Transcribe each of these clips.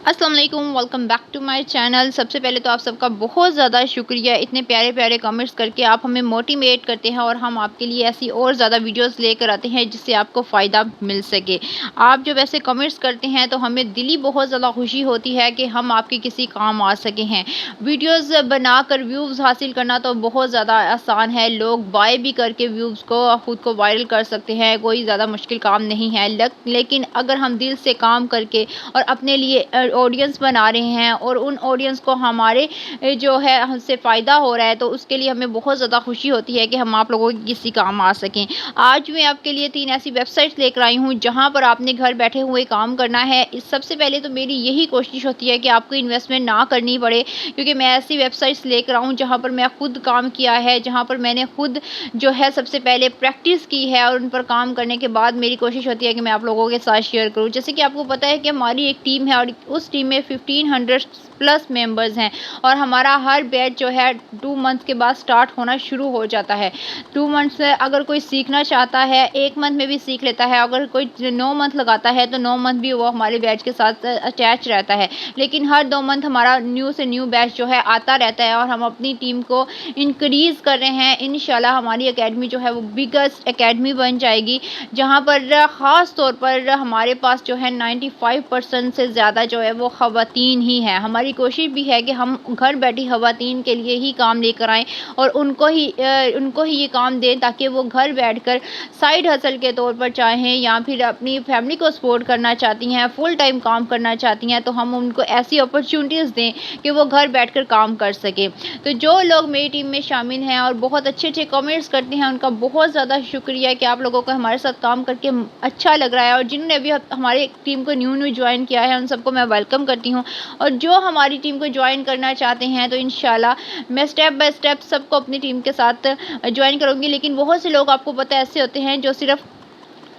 अस्सलाम वालेकुम, welcome back to my channel. सबसे पहले तो आप सबका बहुत ज़्यादा शुक्रिया, इतने प्यारे प्यारे कमेंट्स करके आप हमें मोटिवेट करते हैं और हम आपके लिए ऐसी और ज़्यादा वीडियोस लेकर आते हैं जिससे आपको फ़ायदा मिल सके। आप जब ऐसे कमेंट्स करते हैं तो हमें दिली बहुत ज़्यादा खुशी होती है कि हम आपके किसी काम आ सके हैं। वीडियोज़ बनाकर व्यूज़ हासिल करना तो बहुत ज़्यादा आसान है, लोग बाय भी करके व्यूज़ को खुद को वायरल कर सकते हैं, कोई ज़्यादा मुश्किल काम नहीं है। लेकिन अगर हम दिल से काम करके और अपने लिए ऑडियंस बना रहे हैं और उन ऑडियंस को हमारे जो है हमसे फ़ायदा हो रहा है, तो उसके लिए हमें बहुत ज़्यादा खुशी होती है कि हम आप लोगों के किसी काम आ सकें। आज मैं आपके लिए 3 ऐसी वेबसाइट्स लेकर आई हूँ जहाँ पर आपने घर बैठे हुए काम करना है। इस सबसे पहले तो मेरी यही कोशिश होती है कि आपको इन्वेस्टमेंट ना करनी पड़े, क्योंकि मैं ऐसी वेबसाइट्स लेकर आऊँ जहाँ पर मैं खुद काम किया है, जहाँ पर मैंने खुद जो है सबसे पहले प्रैक्टिस की है और उन पर काम करने के बाद मेरी कोशिश होती है कि मैं आप लोगों के साथ शेयर करूँ। जैसे कि आपको पता है कि हमारी एक टीम है और उस टीम में 1500 प्लस मेंबर्स हैं और हमारा हर बैच जो है 2 मंथ के बाद स्टार्ट होना शुरू हो जाता है। 2 मंथ से अगर कोई सीखना चाहता है 1 मंथ में भी सीख लेता है, अगर कोई 9 मंथ लगाता है तो 9 मंथ भी वो हमारे बैच के साथ अटैच रहता है। लेकिन हर 2 मंथ हमारा न्यू से न्यू बैच जो है आता रहता है और हम अपनी टीम को इंक्रीज़ कर रहे हैं। इंशाल्लाह हमारी एकेडमी जो है वो बिगेस्ट एकेडमी बन जाएगी, जहाँ पर ख़ास तौर पर हमारे पास जो है 95% से ज़्यादा जो है वो ख़वातीन ही हैं। हमारी कोशिश भी है कि हम घर बैठी ख़वातीन के लिए ही काम लेकर आएँ और उनको ही ये काम दें, ताकि वो घर बैठकर साइड हसल के तौर पर चाहें या फिर अपनी फैमिली को सपोर्ट करना चाहती हैं, फुल टाइम काम करना चाहती हैं, तो हम उनको ऐसी अपॉर्चुनिटीज़ दें कि वो घर बैठकर काम कर सकें। तो जो लोग मेरी टीम में शामिल हैं और बहुत अच्छे कमेंट्स करते हैं, उनका बहुत ज़्यादा शुक्रिया कि आप लोगों को हमारे साथ काम करके अच्छा लग रहा है। और जिन्होंने अभी हमारी टीम को न्यू ज्वाइन किया है, उन सबको मैं वेलकम करती हूँ। और जो हमारी टीम को ज्वाइन करना चाहते हैं तो इंशाल्लाह मैं स्टेप बाय स्टेप सबको अपनी टीम के साथ ज्वाइन करूँगी। लेकिन बहुत से लोग आपको पता है ऐसे होते हैं जो सिर्फ़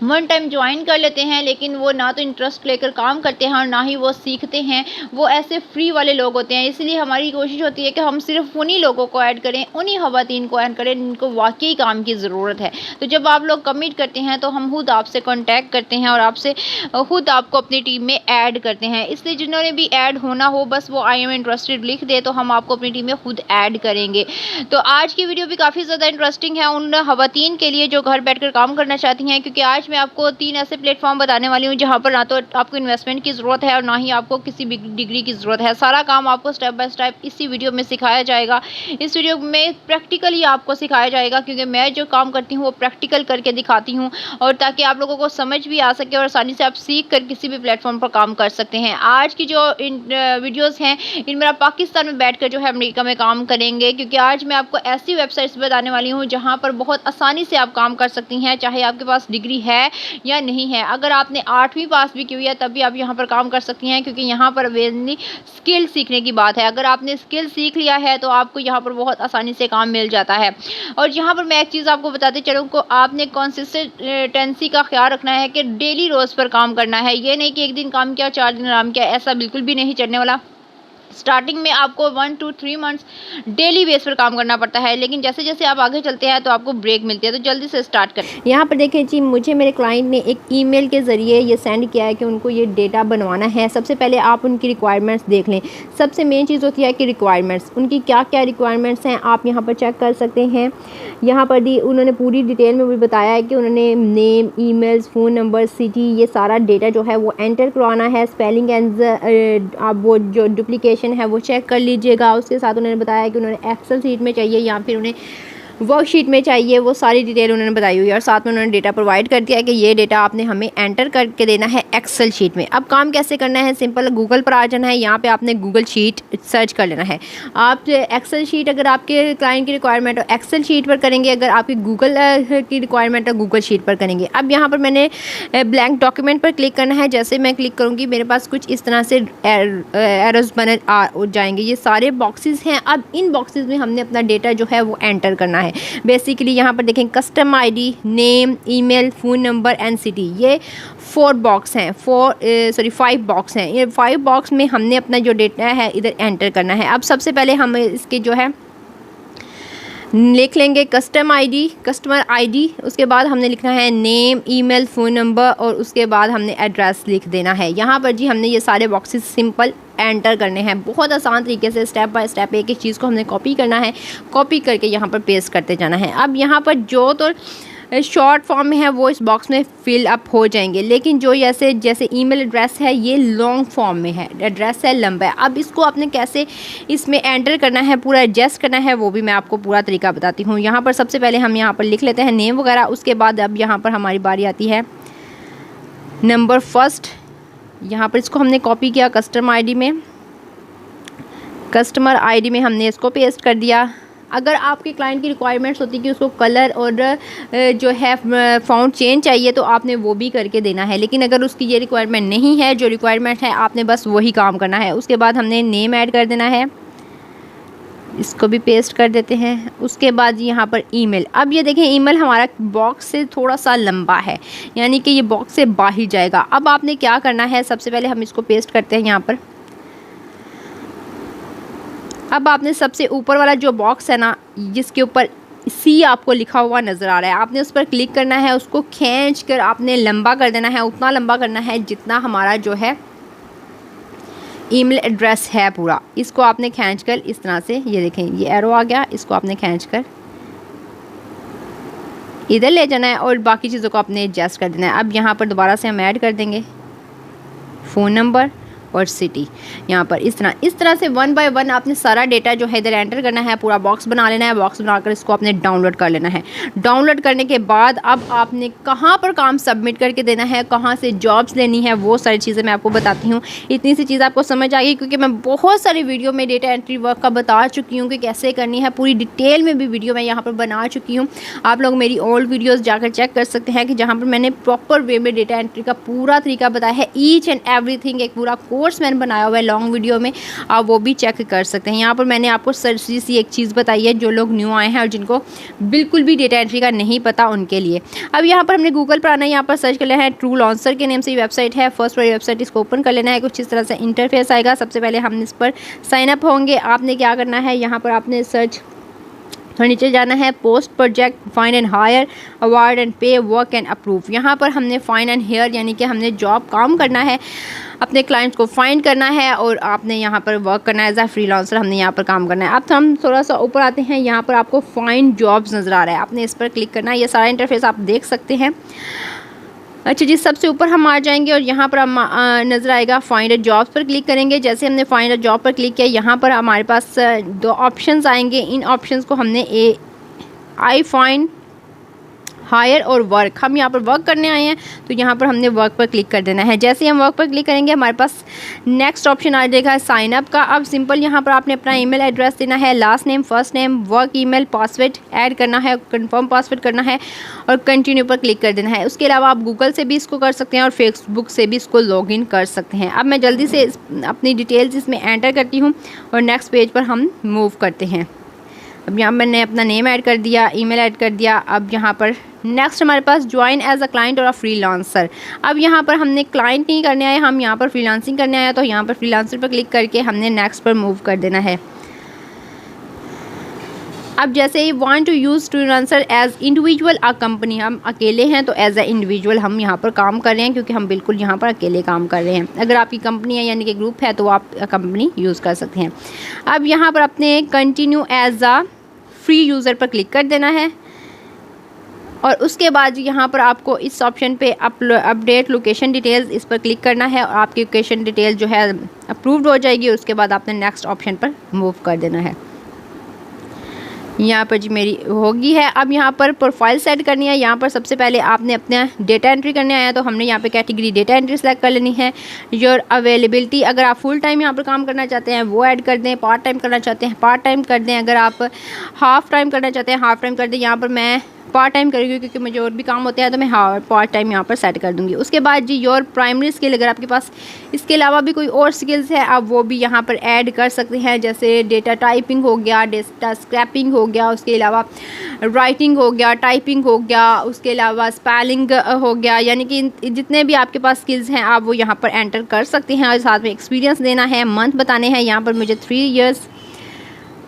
वन टाइम ज्वाइन कर लेते हैं, लेकिन वो ना तो इंटरेस्ट लेकर काम करते हैं और ना ही वो सीखते हैं। वो ऐसे फ्री वाले लोग होते हैं। इसलिए हमारी कोशिश होती है कि हम सिर्फ उन्हीं लोगों को ऐड करें, उन्हीं ख़वातीन को ऐड करें जिनको वाकई काम की ज़रूरत है। तो जब आप लोग कमिट करते हैं तो हम खुद आपसे कॉन्टैक्ट करते हैं और आपसे खुद आपको अपनी टीम में ऐड करते हैं। इसलिए जिन्होंने भी ऐड होना हो, बस वो आई एम इंटरेस्टेड लिख दे तो हम आपको अपनी टीम में खुद ऐड करेंगे। तो आज की वीडियो भी काफ़ी ज़्यादा इंटरेस्टिंग है उन ख़वातीन के लिए जो घर बैठकर काम करना चाहती हैं, क्योंकि आज मैं आपको 3 ऐसे प्लेटफॉर्म बताने वाली हूँ जहाँ पर ना तो आपको इन्वेस्टमेंट की ज़रूरत है और ना ही आपको किसी भी डिग्री की ज़रूरत है। सारा काम आपको स्टेप बाय स्टेप इसी वीडियो में सिखाया जाएगा। इस वीडियो में प्रैक्टिकली आपको सिखाया जाएगा, क्योंकि मैं जो काम करती हूँ वो प्रैक्टिकल करके दिखाती हूँ, और ताकि आप लोगों को समझ भी आ सके और आसानी से आप सीख कर किसी भी प्लेटफॉर्म पर काम कर सकते हैं। आज की जो वीडियोज़ हैं इनमें आप पाकिस्तान में बैठ कर जो है अमेरिका में काम करेंगे, क्योंकि आज मैं आपको ऐसी वेबसाइट्स बताने वाली हूँ जहाँ पर बहुत आसानी से आप काम कर सकती हैं, चाहे आपके पास डिग्री है या नहीं है। अगर आपने 8वीं पास भी की हुई है तब भी आप यहाँ पर काम कर सकती हैं, क्योंकि यहाँ पर मेनली स्किल सीखने की बात है। अगर आपने स्किल सीख लिया है तो आपको यहाँ पर बहुत आसानी से काम मिल जाता है। और यहाँ पर मैं एक चीज़ आपको बताते चलूँ को, आपने कंसिस्टेंसी का ख्याल रखना है कि डेली रोज़ पर काम करना है। ये नहीं कि एक दिन काम किया 4 दिन आराम किया, ऐसा बिल्कुल भी नहीं चलने वाला। स्टार्टिंग में आपको 1 to 3 मंथ्स डेली बेस पर काम करना पड़ता है, लेकिन जैसे जैसे आप आगे चलते हैं तो आपको ब्रेक मिलती है। तो जल्दी से स्टार्ट करें। यहाँ पर देखें जी, मुझे मेरे क्लाइंट ने एक ईमेल के ज़रिए ये सेंड किया है कि उनको ये डेटा बनवाना है। सबसे पहले आप उनकी रिक्वायरमेंट्स देख लें। सबसे मेन चीज़ होती है कि रिक्वायरमेंट्स, उनकी क्या क्या रिक्वायरमेंट्स हैं आप यहाँ पर चेक कर सकते हैं। यहाँ पर उन्होंने पूरी डिटेल में भी बताया है कि उन्होंने name, emails, phone number, city, ये सारा डेटा जो है वो एंटर करवाना है। स्पेलिंग एंड आप वो जो डुप्लीकेशन है वो चेक कर लीजिएगा। उसके साथ उन्होंने बताया कि उन्होंने एक्सेल शीट में चाहिए या फिर उन्हें वर्कशीट में चाहिए, वो सारी डिटेल उन्होंने बताई हुई है। और साथ में उन्होंने डेटा प्रोवाइड कर दिया है कि ये डेटा आपने हमें एंटर करके देना है एक्सेल शीट में। अब काम कैसे करना है, सिंपल, गूगल पर आ जाना है। यहाँ पे आपने गूगल शीट सर्च कर लेना है। आप एक्सेल शीट, अगर आपके क्लाइंट की रिक्वायरमेंट हो एक्सेल शीट पर करेंगे, अगर आपकी गूगल की रिक्वायरमेंट है गूगल शीट पर करेंगे। अब यहाँ पर मैंने ब्लैंक डॉक्यूमेंट पर क्लिक करना है। जैसे मैं क्लिक करूँगी मेरे पास कुछ इस तरह से एरोज बने जाएंगे। ये सारे बॉक्सेस हैं। अब इन बॉक्सेस में हमने अपना डेटा जो है वो एंटर करना है। बेसिकली यहाँ पर देखें custom ID, name, email, phone number and city, ये 4 बॉक्स हैं, 5 बॉक्स हैं। ये 5 बॉक्स में हमने अपना जो डेटा है इधर एंटर करना है। अब सबसे पहले हम इसके जो है लिख लेंगे कस्टमर आईडी, उसके बाद हमने लिखना है नेम, ईमेल, फ़ोन नंबर और उसके बाद हमने एड्रेस लिख देना है। यहाँ पर जी हमने ये सारे बॉक्सेस सिंपल एंटर करने हैं, बहुत आसान तरीके से स्टेप बाय स्टेप एक एक चीज़ को हमने कॉपी करना है, कॉपी करके यहाँ पर पेस्ट करते जाना है। अब यहाँ पर जो तो शॉर्ट फॉर्म में है वो इस बॉक्स में फिल अप हो जाएंगे, लेकिन जो जैसे ईमेल एड्रेस है ये लॉन्ग फॉर्म में है, एड्रेस है लंबा है। अब इसको आपने कैसे इसमें एंटर करना है, पूरा एडजस्ट करना है, वो भी मैं आपको पूरा तरीका बताती हूँ। यहाँ पर सबसे पहले हम यहाँ पर लिख लेते हैं नेम वगैरह, उसके बाद अब यहाँ पर हमारी बारी आती है नंबर फर्स्ट। यहाँ पर इसको हमने कॉपी किया कस्टमर आईडी में हमने इसको पेस्ट कर दिया। अगर आपके क्लाइंट की रिक्वायरमेंट्स होती है कि उसको कलर और जो है फ़ॉन्ट चेंज चाहिए तो आपने वो भी करके देना है, लेकिन अगर उसकी ये रिक्वायरमेंट नहीं है, जो रिक्वायरमेंट है आपने बस वही काम करना है। उसके बाद हमने नेम ऐड कर देना है, इसको भी पेस्ट कर देते हैं। उसके बाद यहाँ पर ईमेल, अब ये देखें ईमेल हमारा बॉक्स से थोड़ा सा लंबा है, यानी कि ये बॉक्स से बाहर जाएगा। अब आपने क्या करना है, सबसे पहले हम इसको पेस्ट करते हैं यहाँ पर। अब आपने सबसे ऊपर वाला जो बॉक्स है ना, जिसके ऊपर सी आपको लिखा हुआ नज़र आ रहा है, आपने उस पर क्लिक करना है, उसको खींच कर आपने लंबा कर देना है, उतना लंबा करना है जितना हमारा जो है ईमेल एड्रेस है पूरा। इसको आपने खींच कर इस तरह से, ये देखें ये एरो आ गया, इसको आपने खींच कर इधर ले जाना है और बाकी चीज़ों को आपने एडजस्ट कर देना है। अब यहाँ पर दोबारा से हम ऐड कर देंगे फ़ोन नंबर और सिटी। यहाँ पर इस तरह से वन बाय वन आपने सारा डेटा जो है इधर एंटर करना है, पूरा बॉक्स बना लेना है। बॉक्स बनाकर इसको आपने डाउनलोड कर लेना है। डाउनलोड करने के बाद अब आपने कहाँ पर काम सबमिट करके देना है, कहाँ से जॉब्स लेनी है, वो सारी चीज़ें मैं आपको बताती हूँ। इतनी सी चीज़ आपको समझ आ गई, क्योंकि मैं बहुत सारी वीडियो में डेटा एंट्री वर्क का बता चुकी हूँ कि कैसे करनी है, पूरी डिटेल में भी वीडियो मैं यहाँ पर बना चुकी हूँ। आप लोग मेरी ओल्ड वीडियोज़ जाकर चेक कर सकते हैं कि जहाँ पर मैंने प्रॉपर वे में डेटा एंट्री का पूरा तरीका बताया है। ईच एंड एवरीथिंग एक पूरा कोर्स मैंने बनाया हुआ है लॉन्ग वीडियो में, आप वो भी चेक कर सकते हैं। यहाँ पर मैंने आपको सरसी सी एक चीज़ बताई है जो लोग न्यू आए हैं और जिनको बिल्कुल भी डेटा एंट्री का नहीं पता उनके लिए। अब यहाँ पर हमने गूगल पर आना है, यहाँ पर सर्च कर लेना है ट्रू लॉन्सर के नेम से वेबसाइट है, फर्स्ट वाली वेबसाइट, इसको ओपन कर लेना है। कुछ इस तरह से इंटरफेस आएगा। सबसे पहले हम इस पर साइन अप होंगे। आपने क्या करना है, यहाँ पर आपने सर्च नीचे जाना है, post project find and hire award and pay work and approve. यहाँ पर हमने फाइंड एंड हायर यानी कि हमने जॉब काम करना है, अपने क्लाइंट्स को फाइंड करना है और आपने यहाँ पर वर्क करना है एज अ फ्रीलांसर, हमने यहाँ पर काम करना है। अब हम थोड़ा सा ऊपर आते हैं, यहाँ पर आपको फाइंड जॉब्स नज़र आ रहा है, आपने इस पर क्लिक करना है। ये सारा इंटरफेस आप देख सकते हैं। अच्छा जी, सबसे ऊपर हम आ जाएंगे और यहाँ पर हम नज़र आएगा फाइंड अ जॉब्स पर क्लिक करेंगे। जैसे हमने फाइंड अ जॉब पर क्लिक किया, यहाँ पर हमारे पास दो ऑप्शंस आएंगे। इन ऑप्शंस को हमने आई फाइंड हायर और वर्क, हम यहाँ पर वर्क करने आए हैं तो यहाँ पर हमने वर्क पर क्लिक कर देना है। जैसे ही हम वर्क पर क्लिक करेंगे हमारे पास नेक्स्ट ऑप्शन आ जाएगा साइन अप का। अब सिंपल यहाँ पर आपने अपना ईमेल एड्रेस देना है, last name, first name, work email, password add करना है, कंफर्म पासवर्ड करना है और कंटिन्यू पर क्लिक कर देना है। उसके अलावा आप गूगल से भी इसको कर सकते हैं और फेसबुक से भी इसको लॉगिन कर सकते हैं। अब मैं जल्दी से अपनी डिटेल्स इसमें एंटर करती हूँ और नेक्स्ट पेज पर हम मूव करते हैं। अब यहाँ मैंने अपना नेम ऐड कर दिया, ईमेल ऐड कर दिया। अब यहाँ पर नेक्स्ट हमारे पास ज्वाइन एज अ क्लाइंट और अ फ्रीलांसर। अब यहाँ पर हमने क्लाइंट नहीं करने आए, हम यहाँ पर फ्रीलांसिंग करने आए, तो यहाँ पर फ्रीलांसर पर क्लिक करके हमने नेक्स्ट पर मूव कर देना है। अब जैसे ही want to use freelancer as individual a company, हम अकेले हैं तो एज अ इंडिविजुअल हम यहाँ पर काम कर रहे हैं, क्योंकि हम बिल्कुल यहाँ पर अकेले काम कर रहे हैं। अगर आपकी कंपनी है यानी कि ग्रुप है तो आप कंपनी यूज़ कर सकते हैं। अब यहाँ पर अपने continue as a free user पर क्लिक कर देना है और उसके बाद यहाँ पर आपको इस ऑप्शन पे अपडेट लोकेशन डिटेल्स, इस पर क्लिक करना है और आपकी लोकेशन डिटेल जो है अप्रूव्ड हो जाएगी। उसके बाद आपने नेक्स्ट ऑप्शन पर मूव कर देना है। यहाँ पर जी मेरी होगी है। अब यहाँ पर प्रोफाइल सेट करनी है। यहाँ पर सबसे पहले आपने अपना डेटा एंट्री करने आया तो हमने यहाँ पे कैटेगरी डेटा एंट्री सेलेक्ट कर लेनी है। योर अवेलेबिलिटी, अगर आप फुल टाइम यहाँ पर काम करना चाहते हैं वो ऐड कर दें, पार्ट टाइम करना चाहते हैं पार्ट टाइम कर दें, अगर आप हाफ़ टाइम करना चाहते हैं हाफ़ टाइम कर दें। यहाँ पर मैं पार्ट टाइम करूँगी क्योंकि मुझे और भी काम होते हैं तो मैं पार्ट टाइम यहाँ पर सेट कर दूँगी। उसके बाद जी योर प्राइमरी स्किल, अगर आपके पास इसके अलावा भी कोई और स्किल्स है आप वो भी यहाँ पर ऐड कर सकते हैं, जैसे डेटा टाइपिंग हो गया, डेटा स्क्रैपिंग हो गया, उसके अलावा राइटिंग हो गया, टाइपिंग हो गया, उसके अलावा स्पेलिंग हो गया। यानी कि जितने भी आपके पास स्किल्स हैं आप वो यहाँ पर एंटर कर सकते हैं और साथ में एक्सपीरियंस देना है, मंथ बताने हैं। यहाँ पर मुझे 3 years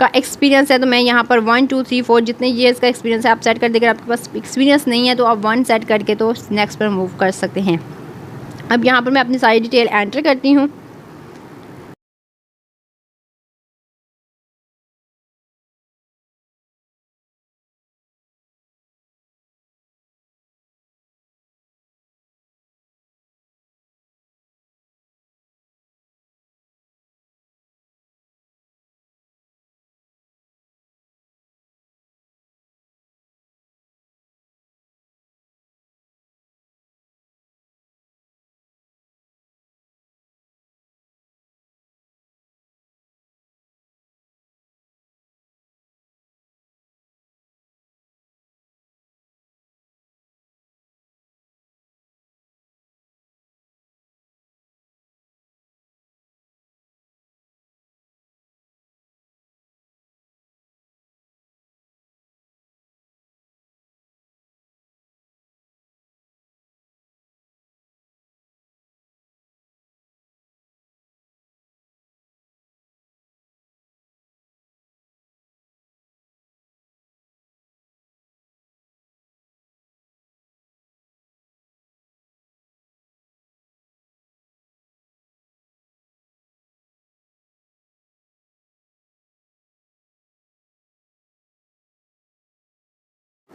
का एक्सपीरियंस है तो मैं यहाँ पर 1 2 3 4 जितने ईयर्स का एक्सपीरियंस है आप सेट कर देकर, आपके पास एक्सपीरियंस नहीं है तो आप 1 सेट करके तो नेक्स्ट पर मूव कर सकते हैं। अब यहाँ पर मैं अपनी सारी डिटेल एंटर करती हूँ।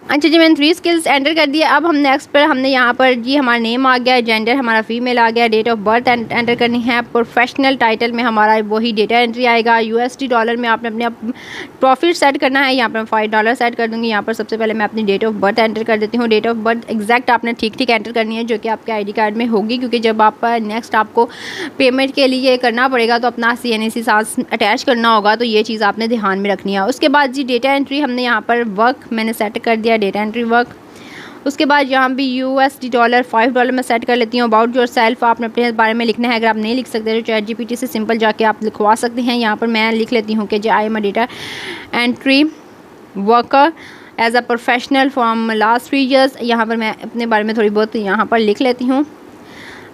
अच्छा जी, मैंने 3 स्किल्स एंटर कर दिया। अब हम नेक्स्ट पर हमने यहाँ पर जी हमारा नेम आ गया, जेंडर हमारा फीमेल आ गया, डेट ऑफ बर्थ एंटर करनी है, प्रोफेशनल टाइटल में हमारा वही डेटा एंट्री आएगा, यूएसडी डॉलर में आपने अपने प्रॉफिट सेट करना है। यहाँ पर मैं $5 सेट कर दूँगी। यहाँ पर सबसे पहले मैं अपनी डेट ऑफ बर्थ एंटर कर देती हूँ। डेट ऑफ बर्थ एग्जैक्ट आपने ठीक एंटर करनी है जो कि आपके ID कार्ड में होगी, क्योंकि जब आप नेक्स्ट आपको पेमेंट के लिए करना पड़ेगा तो अपना CNAC साथ अटैच करना होगा, तो ये चीज़ आपने ध्यान में रखनी है। उसके बाद जी डेटा एंट्री हमने यहाँ पर वर्क मैंने सेट कर दिया, डेटा एंट्री वर्क। उसके बाद यहाँ भी USD डॉलर $5 में सेट कर लेती हूँ। अबाउट योर सेल्फ आपने अपने बारे में लिखना है। अगर आप नहीं लिख सकते तो ChatGPT से सिंपल जाके आप लिखवा सकते हैं। यहाँ पर मैं लिख लेती हूँ कि जी I am a data entry worker as a professional from last 3 years। यहाँ पर मैं अपने बारे में थोड़ी बहुत यहाँ पर लिख लेती हूँ।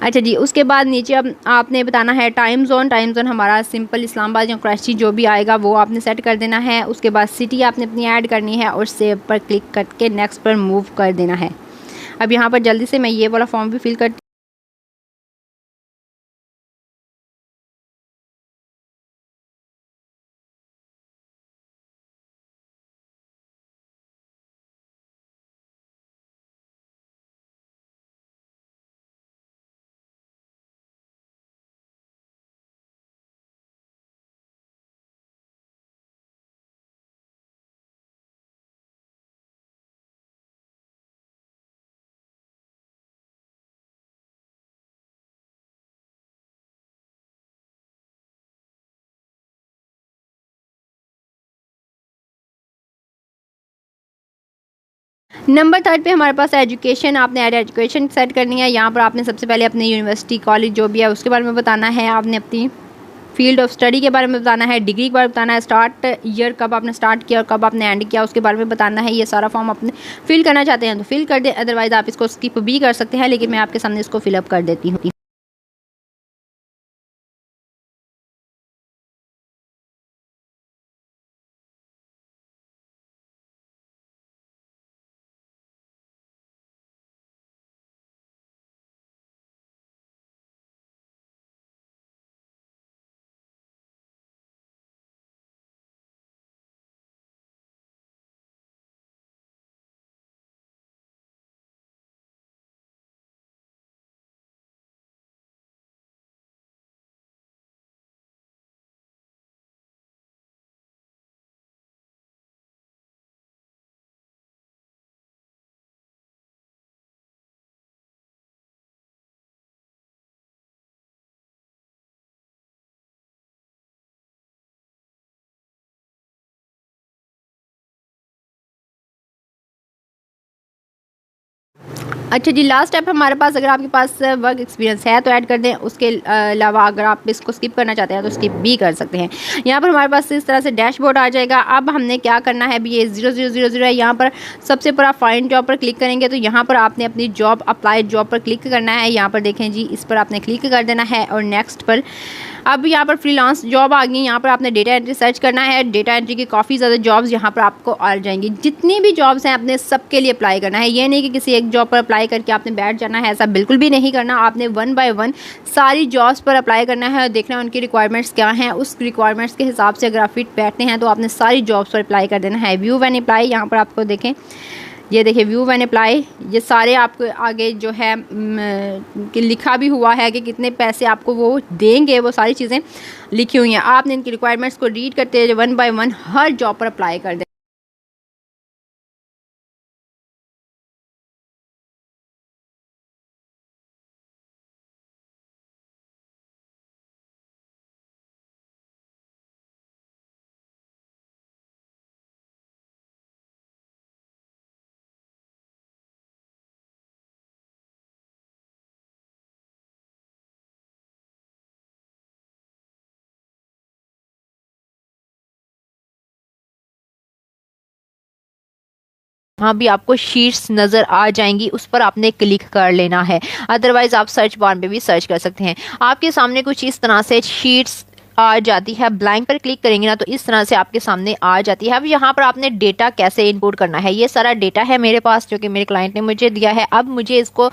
अच्छा जी, उसके बाद नीचे अब आपने बताना है टाइम जोन हमारा सिंपल इस्लामाबाद या कराची जो भी आएगा वो आपने सेट कर देना है। उसके बाद सिटी आपने अपनी ऐड करनी है और सेव पर क्लिक करके नेक्स्ट पर मूव कर देना है। अब यहाँ पर जल्दी से मैं ये वाला फॉर्म भी फिल करती नंबर 3 पे हमारे पास एजुकेशन, आपने ऐड एजुकेशन सेट करनी है। यहाँ पर आपने सबसे पहले अपनी यूनिवर्सिटी कॉलेज जो भी है उसके बारे में बताना है। आपने अपनी फील्ड ऑफ स्टडी के बारे में बताना है, डिग्री के बारे में बताना है, स्टार्ट ईयर कब आपने स्टार्ट किया और कब आपने एंड किया उसके बारे में बताना है। ये सारा फॉर्म आपने फिल करना चाहते हैं तो फिल कर दें, अदरवाइज़ आप इसको स्किप भी कर सकते हैं, लेकिन मैं आपके सामने इसको फिलअप कर देती हूँ। अच्छा जी, लास्ट स्टेप हमारे पास, अगर आपके पास वर्क एक्सपीरियंस है तो ऐड कर दें। उसके अलावा अगर आप इसको स्किप करना चाहते हैं तो स्किप भी कर सकते हैं। यहाँ पर हमारे पास इस तरह से डैशबोर्ड आ जाएगा। अब हमने क्या करना है, अभी ये 0000 है, यहाँ पर सबसे ऊपर आप फाइंड जॉब पर क्लिक करेंगे तो यहाँ पर आपने अपनी जॉब अप्लाई जॉब पर क्लिक करना है। यहाँ पर देखें जी, इस पर आपने क्लिक कर देना है और नेक्स्ट पर अब यहाँ पर फ्रीलांस जॉब आ गई, यहाँ पर आपने डेटा एंट्री सर्च करना है। डेटा एंट्री की काफ़ी ज़्यादा जॉब्स यहाँ पर आपको आ जाएंगी। जितनी भी जॉब्स हैं आपने सबके लिए अप्लाई करना है। ये नहीं कि किसी एक जॉब पर अप्लाई करके आपने बैठ जाना है, ऐसा बिल्कुल भी नहीं करना। आपने 1 बाय 1 सारी जॉब्स पर अप्लाई करना है और देखना है उनकी रिक्वायरमेंट्स क्या हैं। उस रिक्वायरमेंट्स के हिसाब से अगर आप फिट बैठते हैं तो आपने सारी जॉब्स पर अप्लाई कर देना है। व्यू एंड अप्लाई, यहाँ पर आपको देखें, ये देखिए व्यू एंड अप्लाई, ये सारे आपको आगे जो है कि लिखा भी हुआ है कि कितने पैसे आपको वो देंगे, वो सारी चीज़ें लिखी हुई हैं। आपने इनकी रिक्वायरमेंट्स को रीड करते हुए 1 बाय 1 हर जॉब पर अप्लाई कर दें। हाँ भी आपको शीट्स नज़र आ जाएंगी, उस पर आपने क्लिक कर लेना है। अदरवाइज़ आप सर्च बार में भी सर्च कर सकते हैं। आपके सामने कुछ इस तरह से शीट्स आ जाती है। ब्लैंक पर क्लिक करेंगे ना तो इस तरह से आपके सामने आ जाती है। अब यहाँ पर आपने डेटा कैसे इनपुट करना है, ये सारा डेटा है मेरे पास जो कि मेरे क्लाइंट ने मुझे दिया है। अब मुझे इसको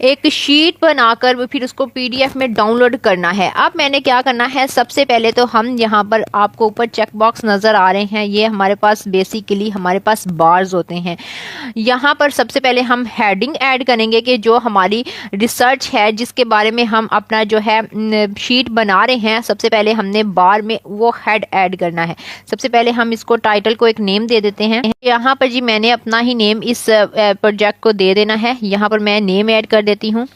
एक शीट बनाकर फिर उसको पीडीएफ में डाउनलोड करना है। अब मैंने क्या करना है, सबसे पहले तो हम यहाँ पर आपको ऊपर चेक बॉक्स नज़र आ रहे हैं, ये हमारे पास बेसिकली हमारे पास बार्स होते हैं। यहाँ पर सबसे पहले हम हेडिंग ऐड करेंगे कि जो हमारी रिसर्च है जिसके बारे में हम अपना जो है शीट बना रहे हैं, सबसे पहले हमने बार में वो हेड ऐड करना है। सबसे पहले हम इसको टाइटल को एक नेम दे देते हैं। यहाँ पर जी मैंने अपना ही नेम इस प्रोजेक्ट को दे देना है। यहाँ पर मैं नेम ऐड कर देती हूँ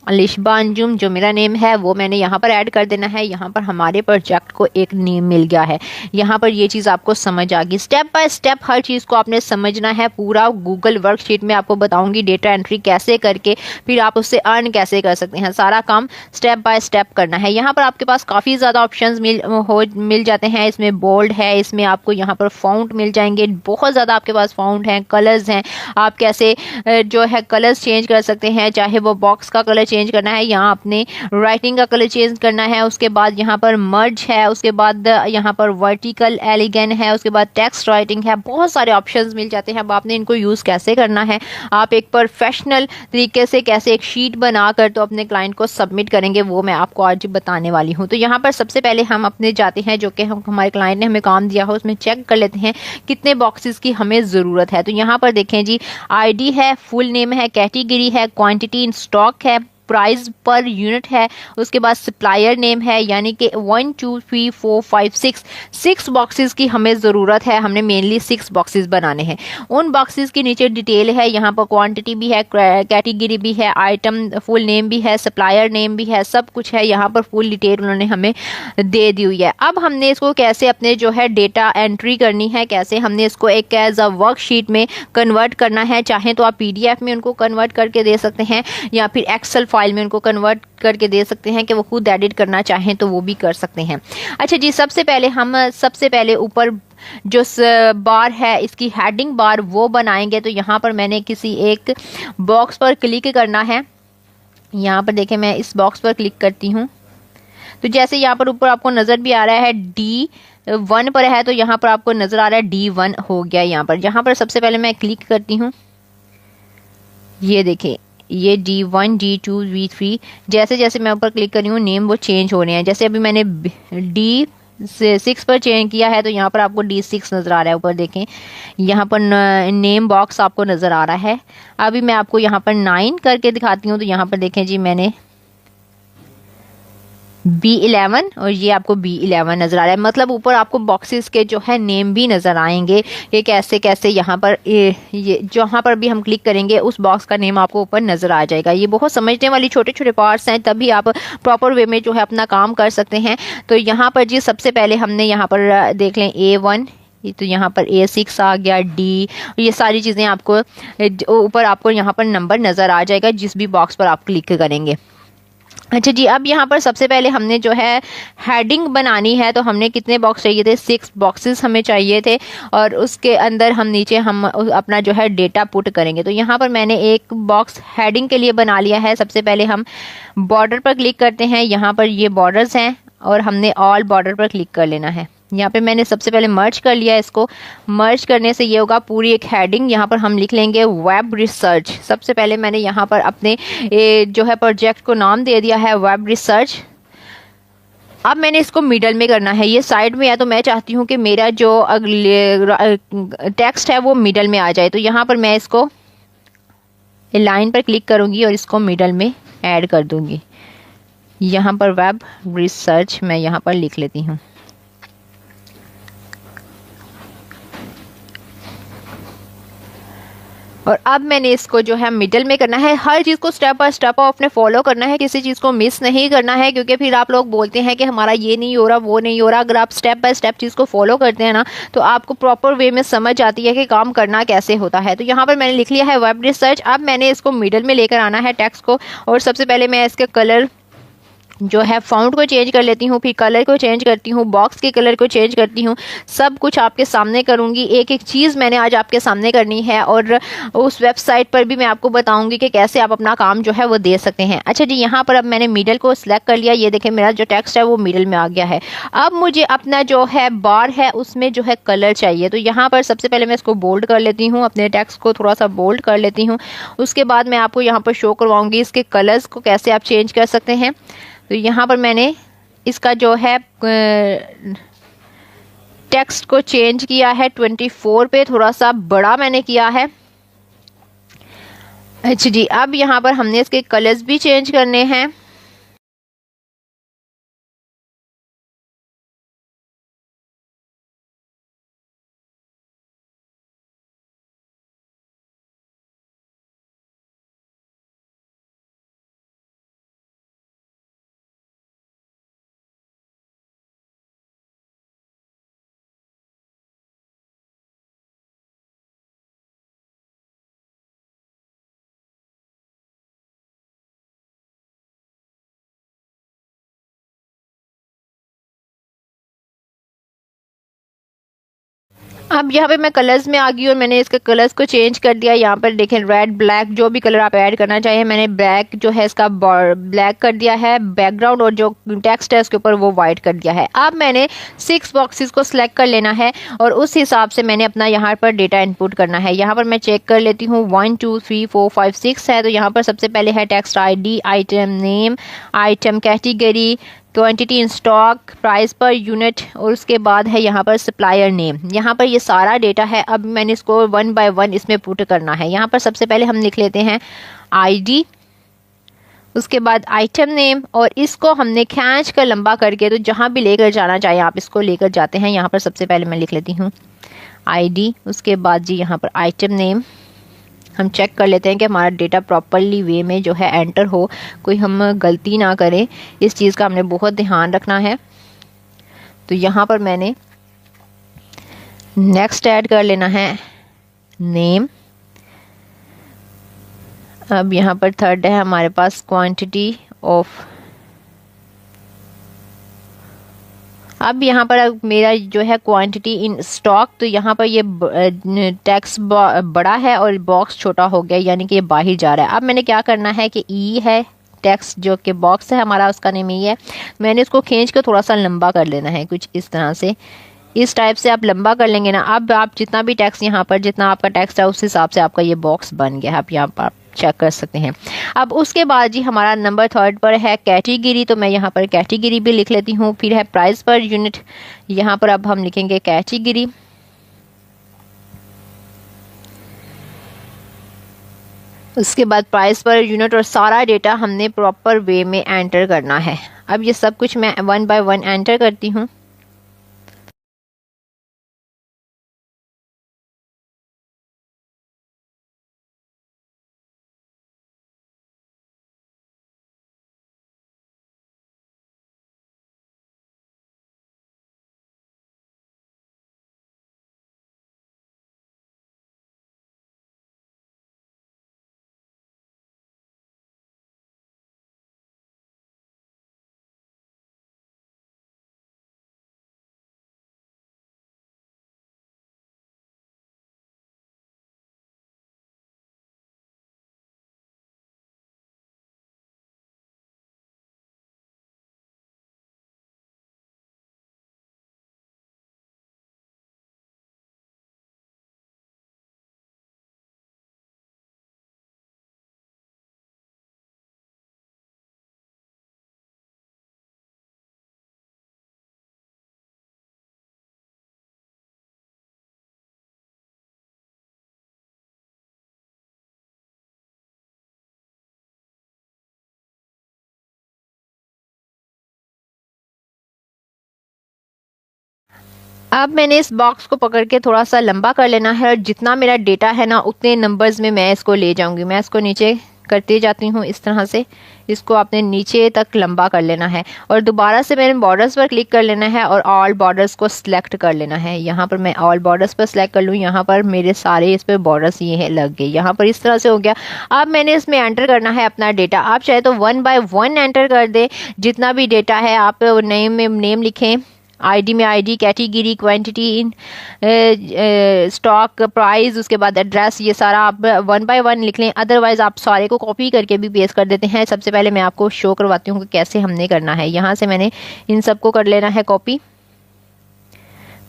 अलिशबा अंजुम, जो मेरा नेम है वो मैंने यहाँ पर ऐड कर देना है। यहाँ पर हमारे प्रोजेक्ट को एक नेम मिल गया है। यहाँ पर ये चीज़ आपको समझ आ गई। स्टेप बाय स्टेप हर चीज़ को आपने समझना है। पूरा गूगल वर्कशीट में आपको बताऊंगी डेटा एंट्री कैसे करके फिर आप उससे अर्न कैसे कर सकते हैं। सारा काम स्टेप बाय स्टेप करना है। यहाँ पर आपके पास काफ़ी ज़्यादा ऑप्शंस मिल जाते हैं। इसमें बोल्ड है, इसमें आपको यहाँ पर फाउंट मिल जाएंगे, बहुत ज़्यादा आपके पास फाउंट हैं। कलर्स हैं, आप कैसे जो है कलर्स चेंज कर सकते हैं, चाहे वो बॉक्स का कलर चेंज करना है, यहाँ आपने राइटिंग का कलर चेंज करना है। उसके बाद यहाँ पर मर्ज है, उसके बाद यहाँ पर वर्टिकल एलिगन है, उसके बाद टेक्स्ट राइटिंग है। बहुत सारे ऑप्शंस मिल जाते हैं। अब आपने इनको यूज़ कैसे करना है, आप एक प्रोफेशनल तरीके से कैसे एक शीट बनाकर तो अपने क्लाइंट को सबमिट करेंगे, वो मैं आपको आज बताने वाली हूँ। तो यहाँ पर सबसे पहले हम अपने जाते हैं जो कि हमारे क्लाइंट ने हमें काम दिया हो, उसमें चेक कर लेते हैं कितने बॉक्सेस की हमें ज़रूरत है। तो यहाँ पर देखें जी, आईडी है, फुल नेम है, कैटेगरी है, क्वांटिटी इन स्टॉक है, प्राइस पर यूनिट है, उसके बाद सप्लायर नेम है, यानी कि 1 2 3 4 5 6 बॉक्सेस की हमें ज़रूरत है। हमने मेनली 6 बॉक्सेस बनाने हैं। उन बॉक्सेस के नीचे डिटेल है, यहाँ पर क्वांटिटी भी है, कैटेगरी भी है, आइटम फुल नेम भी है, सप्लायर नेम भी है, सब कुछ है। यहाँ पर फुल डिटेल उन्होंने हमें दे दी हुई है। अब हमने इसको कैसे अपने जो है डेटा एंट्री करनी है, कैसे हमने इसको एक एज अ वर्कशीट में कन्वर्ट करना है। चाहे तो आप पीडीएफ में उनको कन्वर्ट करके दे सकते हैं या फिर एक्सेल फाइल में उनको कन्वर्ट करके दे सकते हैं कि वो खुद एडिट करना चाहें तो वो भी कर सकते हैं। अच्छा जी, सबसे पहले ऊपर जो बार है इसकी हेडिंग बार वो बनाएंगे। तो यहाँ पर मैंने किसी एक बॉक्स पर क्लिक करना है। यहाँ पर देखें, मैं इस बॉक्स पर क्लिक करती हूँ तो जैसे यहाँ पर ऊपर आपको नज़र भी आ रहा है D1 पर है, तो यहाँ पर आपको नज़र आ रहा है D1 हो गया। यहाँ पर सबसे पहले मैं क्लिक करती हूँ, ये देखें ये D1 D2 D3 जैसे जैसे मैं ऊपर क्लिक कर रही हूँ नेम वो चेंज हो रहे हैं। जैसे अभी मैंने D6 पर चेंज किया है तो यहाँ पर आपको D6 नज़र आ रहा है। ऊपर देखें यहाँ पर नेम बॉक्स आपको नज़र आ रहा है। अभी मैं आपको यहाँ पर 9 करके दिखाती हूँ। तो यहाँ पर देखें जी, मैंने B11 और ये आपको B11 नज़र आ रहा है। मतलब ऊपर आपको बॉक्सेस के जो है नेम भी नज़र आएंगे कि कैसे कैसे यहाँ पर ये जहाँ पर भी हम क्लिक करेंगे उस बॉक्स का नेम आपको ऊपर नज़र आ जाएगा। ये बहुत समझने वाली छोटे छोटे पार्ट्स हैं, तभी आप प्रॉपर वे में जो है अपना काम कर सकते हैं। तो यहाँ पर जी सबसे पहले हमने यहाँ पर देख लें A1, तो यहाँ पर A6 आ गया, D, ये सारी चीज़ें आपको ऊपर आपको यहाँ पर नंबर नज़र आ जाएगा जिस भी बॉक्स पर आप क्लिक करेंगे। अच्छा जी, अब यहाँ पर सबसे पहले हमने जो है हेडिंग बनानी है। तो हमने कितने बॉक्स चाहिए थे, 6 बॉक्सेस हमें चाहिए थे और उसके अंदर हम नीचे हम अपना जो है डेटा पुट करेंगे। तो यहाँ पर मैंने एक बॉक्स हेडिंग के लिए बना लिया है। सबसे पहले हम बॉर्डर पर क्लिक करते हैं। यहाँ पर ये बॉर्डर्स हैं, और हमने ऑल बॉर्डर पर क्लिक कर लेना है। यहाँ पे मैंने सबसे पहले मर्ज कर लिया है। इसको मर्ज करने से ये होगा, पूरी एक हेडिंग यहाँ पर हम लिख लेंगे वेब रिसर्च। सबसे पहले मैंने यहाँ पर अपने जो है प्रोजेक्ट को नाम दे दिया है वेब रिसर्च। अब मैंने इसको मिडल में करना है, ये साइड में है तो मैं चाहती हूँ कि मेरा जो अगले टेक्स्ट है वो मिडल में आ जाए। तो यहाँ पर मैं इसको लाइन पर क्लिक करूँगी और इसको मिडल में ऐड कर दूँगी। यहाँ पर वेब रिसर्च मैं यहाँ पर लिख लेती हूँ। और अब मैंने इसको जो है मिडल में करना है। हर चीज़ को स्टेप बाय स्टेप आपने फॉलो करना है, किसी चीज़ को मिस नहीं करना है, क्योंकि फिर आप लोग बोलते हैं कि हमारा ये नहीं हो रहा, वो नहीं हो रहा। अगर आप स्टेप बाय स्टेप चीज़ को फॉलो करते हैं ना, तो आपको प्रॉपर वे में समझ आती है कि काम करना कैसे होता है। तो यहाँ पर मैंने लिख लिया है वेब रिसर्च। अब मैंने इसको मिडल में लेकर आना है टेक्स्ट को, और सबसे पहले मैं इसके कलर जो है फ़ॉन्ट को चेंज कर लेती हूँ, फिर कलर को चेंज करती हूँ, बॉक्स के कलर को चेंज करती हूँ। सब कुछ आपके सामने करूँगी, एक एक चीज़ मैंने आज आपके सामने करनी है। और उस वेबसाइट पर भी मैं आपको बताऊँगी कि कैसे आप अपना काम जो है वो दे सकते हैं। अच्छा जी, यहाँ पर अब मैंने मिडल को सिलेक्ट कर लिया। ये देखें मेरा जो टेक्स्ट है वो मिडल में आ गया है। अब मुझे अपना जो है बार है उसमें जो है कलर चाहिए। तो यहाँ पर सबसे पहले मैं इसको बोल्ड कर लेती हूँ, अपने टेक्स्ट को थोड़ा सा बोल्ड कर लेती हूँ। उसके बाद मैं आपको यहाँ पर शो करवाऊँगी इसके कलर्स को कैसे आप चेंज कर सकते हैं। तो यहाँ पर मैंने इसका जो है टेक्स्ट को चेंज किया है 24 पे, थोड़ा सा बड़ा मैंने किया है। अच्छा जी, अब यहाँ पर हमने इसके कलर्स भी चेंज करने हैं। अब यहाँ पे मैं कलर्स में आ गई और मैंने इसके कलर्स को चेंज कर दिया। यहाँ पर देखें रेड ब्लैक जो भी कलर आप ऐड करना चाहिए, मैंने ब्लैक जो है इसका ब्लैक कर दिया है बैकग्राउंड, और जो टेक्स्ट है उसके ऊपर वो वाइट कर दिया है। अब मैंने 6 बॉक्सेस को सिलेक्ट कर लेना है और उस हिसाब से मैंने अपना यहाँ पर डेटा इनपुट करना है। यहाँ पर मैं चेक कर लेती हूँ 1 2 3 4 5 6 है। तो यहाँ पर सबसे पहले है text ID, item name, item category, quantity in stock, price per unit, और उसके बाद है यहाँ पर सप्लायर नेम। यहाँ पर ये सारा डेटा है। अब मैंने इसको 1 बाय 1 इसमें पुट करना है। यहाँ पर सबसे पहले हम लिख लेते हैं ID, उसके बाद आइटम नेम, और इसको हमने खींच कर लंबा करके, तो जहाँ भी लेकर जाना चाहे आप इसको लेकर जाते हैं। यहाँ पर सबसे पहले मैं लिख लेती हूँ ID, उसके बाद जी यहाँ पर आइटम नेम। हम चेक कर लेते हैं कि हमारा डेटा प्रॉपरली वे में जो है एंटर हो, कोई हम गलती ना करें। इस चीज़ का हमने बहुत ध्यान रखना है। तो यहाँ पर मैंने नेक्स्ट ऐड कर लेना है नेम। अब यहाँ पर थर्ड है हमारे पास क्वांटिटी ऑफ। अब यहाँ पर मेरा जो है क्वांटिटी इन स्टॉक, तो यहाँ पर ये टेक्स्ट बड़ा है और बॉक्स छोटा हो गया, यानी कि ये बाहर जा रहा है। अब मैंने क्या करना है कि ई है टेक्स्ट जो कि बॉक्स है हमारा, उसका नेम ई है। मैंने इसको खींच कर थोड़ा सा लंबा कर लेना है, कुछ इस तरह से। इस टाइप से आप लंबा कर लेंगे ना, अब आप जितना भी टेक्स्ट यहाँ पर जितना आपका टेक्स्ट है उस हिसाब से आपका ये बॉक्स बन गया है। आप यहाँ पर चेक कर सकते हैं। अब उसके बाद जी हमारा नंबर 3 पर है कैटेगरी, तो मैं यहाँ पर कैटेगरी भी लिख लेती हूँ। फिर है प्राइस पर यूनिट, यहाँ पर अब हम लिखेंगे कैटेगरी। उसके बाद प्राइस पर यूनिट, और सारा डेटा हमने प्रॉपर वे में एंटर करना है। अब ये सब कुछ मैं 1 बाय 1 एंटर करती हूँ। अब मैंने इस बॉक्स को पकड़ के थोड़ा सा लंबा कर लेना है और जितना मेरा डेटा है ना उतने नंबर्स में मैं इसको ले जाऊंगी। मैं इसको नीचे करती जाती हूँ इस तरह से, इसको आपने नीचे तक लंबा कर लेना है और दोबारा से मैंने बॉर्डर्स पर क्लिक कर लेना है और ऑल बॉर्डर्स को सिलेक्ट कर लेना है। यहाँ पर मैं ऑल बॉर्डर्स पर सिलेक्ट कर लूँ, यहाँ पर मेरे सारे इस पर बॉर्डर्स ये है लग गए, यहाँ पर इस तरह से हो गया। अब मैंने इसमें एंटर करना है अपना डेटा। आप चाहे तो 1 बाय 1 एंटर कर दे, जितना भी डेटा है आप नेम में नेम लिखें, आईडी में ID, category, quantity, in stock, price, उसके बाद एड्रेस, ये सारा आप 1 बाय 1 लिख लें। अदरवाइज आप सारे को कॉपी करके भी पेस्ट कर देते हैं। सबसे पहले मैं आपको शो करवाती हूँ कि कैसे हमने करना है। यहाँ से मैंने इन सबको कर लेना है कॉपी।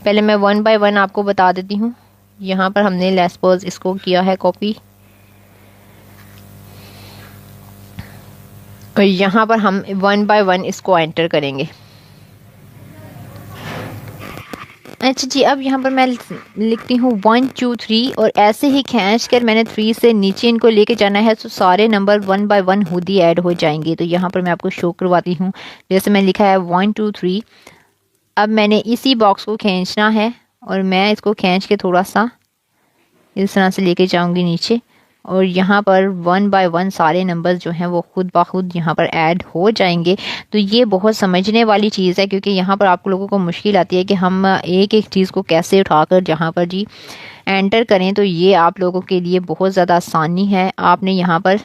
पहले मैं 1 बाय 1 आपको बता देती हूँ। यहाँ पर हमने लेट्स सपोज इसको किया है कॉपी और यहाँ पर हम 1 बाय 1 इसको एंटर करेंगे। अच्छा जी, अब यहाँ पर मैं लिखती हूँ 1 2 3 और ऐसे ही खींच कर मैंने 3 से नीचे इनको लेके जाना है, तो सारे नंबर 1 बाय 1 खुद ही ऐड हो जाएंगे। तो यहाँ पर मैं आपको शो करवाती हूँ। जैसे मैंने लिखा है 1 2 3, अब मैंने इसी बॉक्स को खींचना है और मैं इसको खींच के थोड़ा सा इस तरह से लेके जाऊँगी नीचे और यहाँ पर 1 बाय 1 सारे नंबर्स जो हैं वो खुद ब खुद यहाँ पर ऐड हो जाएंगे। तो ये बहुत समझने वाली चीज़ है, क्योंकि यहाँ पर आप लोगों को मुश्किल आती है कि हम एक एक चीज़ को कैसे उठाकर जहाँ पर जी एंटर करें। तो ये आप लोगों के लिए बहुत ज़्यादा आसानी है। आपने यहाँ पर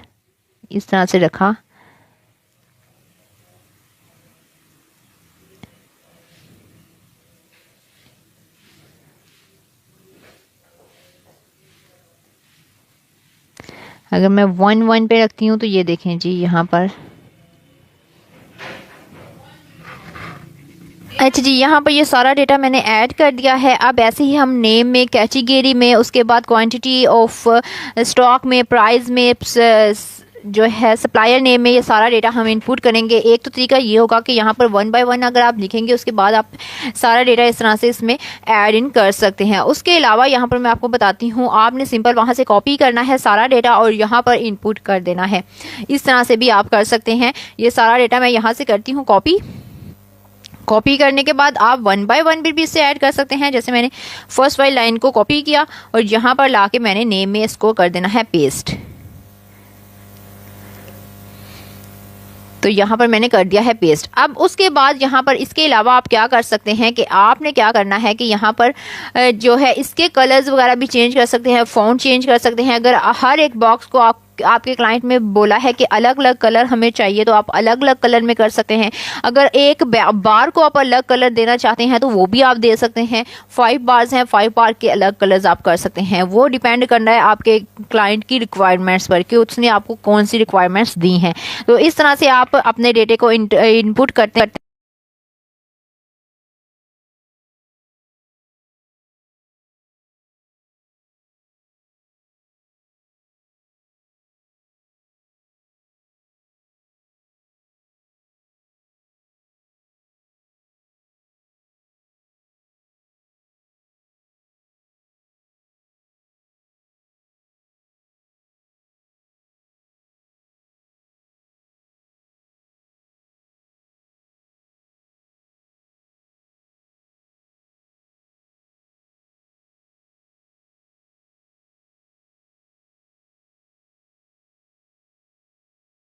इस तरह से रखा, अगर मैं 1 1 पे रखती हूँ तो ये देखें जी यहाँ पर। अच्छा जी, यहाँ पर ये सारा डेटा मैंने ऐड कर दिया है। अब ऐसे ही हम नेम में, कैटेगरी में, उसके बाद क्वांटिटी ऑफ स्टॉक में, प्राइस में, जो है सप्लायर नेम में, ये सारा डेटा हम इनपुट करेंगे। एक तो तरीका ये होगा कि यहाँ पर 1 बाय 1 अगर आप लिखेंगे उसके बाद आप सारा डेटा इस तरह से इसमें ऐड इन कर सकते हैं। उसके अलावा यहाँ पर मैं आपको बताती हूँ, आपने सिंपल वहाँ से कॉपी करना है सारा डेटा और यहाँ पर इनपुट कर देना है। इस तरह से भी आप कर सकते हैं। ये सारा डेटा मैं यहाँ से करती हूँ कॉपी। कॉपी करने के बाद आप 1 बाय 1 भी इससे ऐड कर सकते हैं। जैसे मैंने फर्स्ट वाली लाइन को कॉपी किया और यहाँ पर लाके मैंने नेम में इसको कर देना है पेस्ट। तो यहाँ पर मैंने कर दिया है पेस्ट। अब उसके बाद यहाँ पर इसके अलावा आप क्या कर सकते हैं कि आपने क्या करना है कि यहाँ पर जो है इसके कलर्स वगैरह भी चेंज कर सकते हैं, फ़ॉन्ट चेंज कर सकते हैं। अगर हर एक बॉक्स को आपके क्लाइंट में बोला है कि अलग अलग कलर हमें चाहिए तो आप अलग अलग कलर में कर सकते हैं। अगर एक बार को आप अलग कलर देना चाहते हैं तो वो भी आप दे सकते हैं। 5 बार्स हैं, 5 बार के अलग कलर्स आप कर सकते हैं। वो डिपेंड करना है आपके क्लाइंट की रिक्वायरमेंट्स पर कि उसने आपको कौन सी रिक्वायरमेंट्स दी हैं। तो इस तरह से आप अपने डेटे को इनपुट करते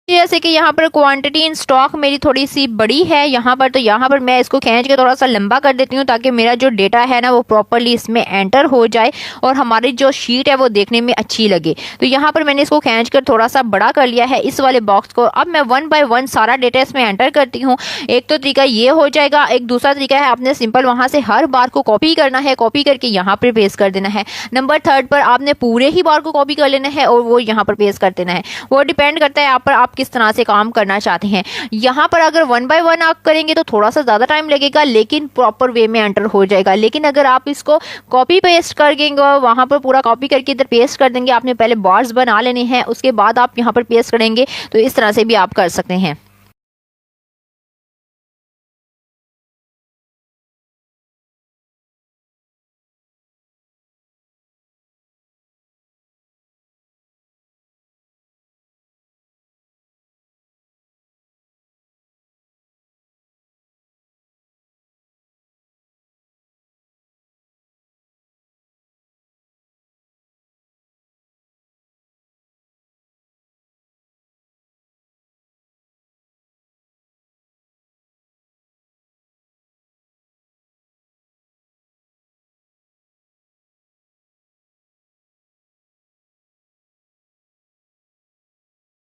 जैसे कि यहाँ पर क्वांटिटी इन स्टॉक मेरी थोड़ी सी बड़ी है यहाँ पर, तो यहाँ पर मैं इसको खींच के थोड़ा सा लंबा कर देती हूँ ताकि मेरा जो डेटा है ना वो प्रॉपरली इसमें एंटर हो जाए और हमारी जो शीट है वो देखने में अच्छी लगे। तो यहाँ पर मैंने इसको खींच कर थोड़ा सा बड़ा कर लिया है इस वाले बॉक्स को। अब मैं 1 बाय 1 सारा डेटा इसमें एंटर करती हूँ। एक तो तरीका ये हो जाएगा। एक दूसरा तरीका है आपने सिंपल वहाँ से हर बार को कॉपी करना है, कॉपी करके यहाँ पर पेस्ट कर देना है। नंबर 3 पर आपने पूरे ही बार को कॉपी कर लेना है और वो यहाँ पर पेस्ट कर देना है। वो डिपेंड करता है आप पर आप किस तरह से काम करना चाहते हैं। यहाँ पर अगर 1 बाय 1 आप करेंगे तो थोड़ा सा ज़्यादा टाइम लगेगा लेकिन प्रॉपर वे में एंटर हो जाएगा। लेकिन अगर आप इसको कॉपी पेस्ट कर देंगे और वहाँ पर पूरा कॉपी करके इधर पेस्ट कर देंगे, आपने पहले बार्स बना लेने हैं उसके बाद आप यहाँ पर पेस्ट करेंगे, तो इस तरह से भी आप कर सकते हैं।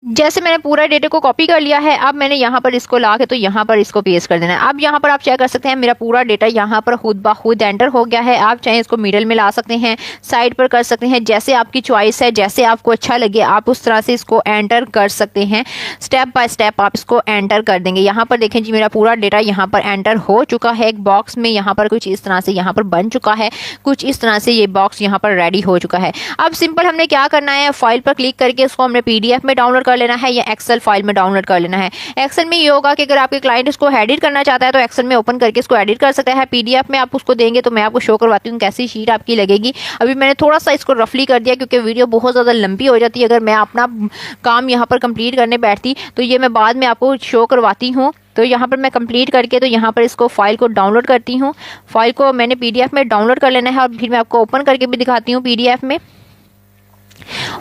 जैसे मैंने पूरा डेटा को कॉपी कर लिया है, अब मैंने यहाँ पर इसको ला के तो यहाँ पर इसको पेस्ट कर देना है। अब यहाँ पर आप चेक कर सकते हैं मेरा पूरा डेटा यहाँ पर खुद ब खुद एंटर हो गया है। आप चाहे इसको मिडल में ला सकते हैं, साइड पर कर सकते हैं, जैसे आपकी चॉइस है, जैसे आपको अच्छा लगे आप उस तरह से इसको एंटर कर सकते हैं। स्टेप बाय स्टेप आप इसको एंटर कर देंगे। यहाँ पर देखें जी मेरा पूरा डेटा यहाँ पर एंटर हो चुका है। एक बॉक्स में यहाँ पर कुछ इस तरह से यहाँ पर बन चुका है, कुछ इस तरह से ये बॉक्स यहाँ पर रेडी हो चुका है। अब सिंपल हमने क्या करना है, फाइल पर क्लिक करके इसको हमने PDF में डाउनलोड कर लेना है या एक्सेल फाइल में डाउनलोड कर लेना है। एक्सेल में ये होगा कि अगर आपके क्लाइंट इसको एडिट करना चाहता है तो एक्सेल में ओपन करके इसको एडिट कर सकता है। PDF में आप उसको देंगे तो मैं आपको शो करवाती हूँ कैसी शीट आपकी लगेगी। अभी मैंने थोड़ा सा इसको रफली कर दिया क्योंकि वीडियो बहुत ज़्यादा लंबी हो जाती है। अगर मैं अपना काम यहाँ पर कंप्लीट करने बैठती तो ये मैं बाद में आपको शो करवाती हूँ। तो यहाँ पर मैं कंप्लीट करके तो यहाँ पर इसको फाइल को डाउनलोड करती हूँ। फाइल को मैंने PDF में डाउनलोड कर लेना है और फिर मैं आपको ओपन करके भी दिखाती हूँ PDF में।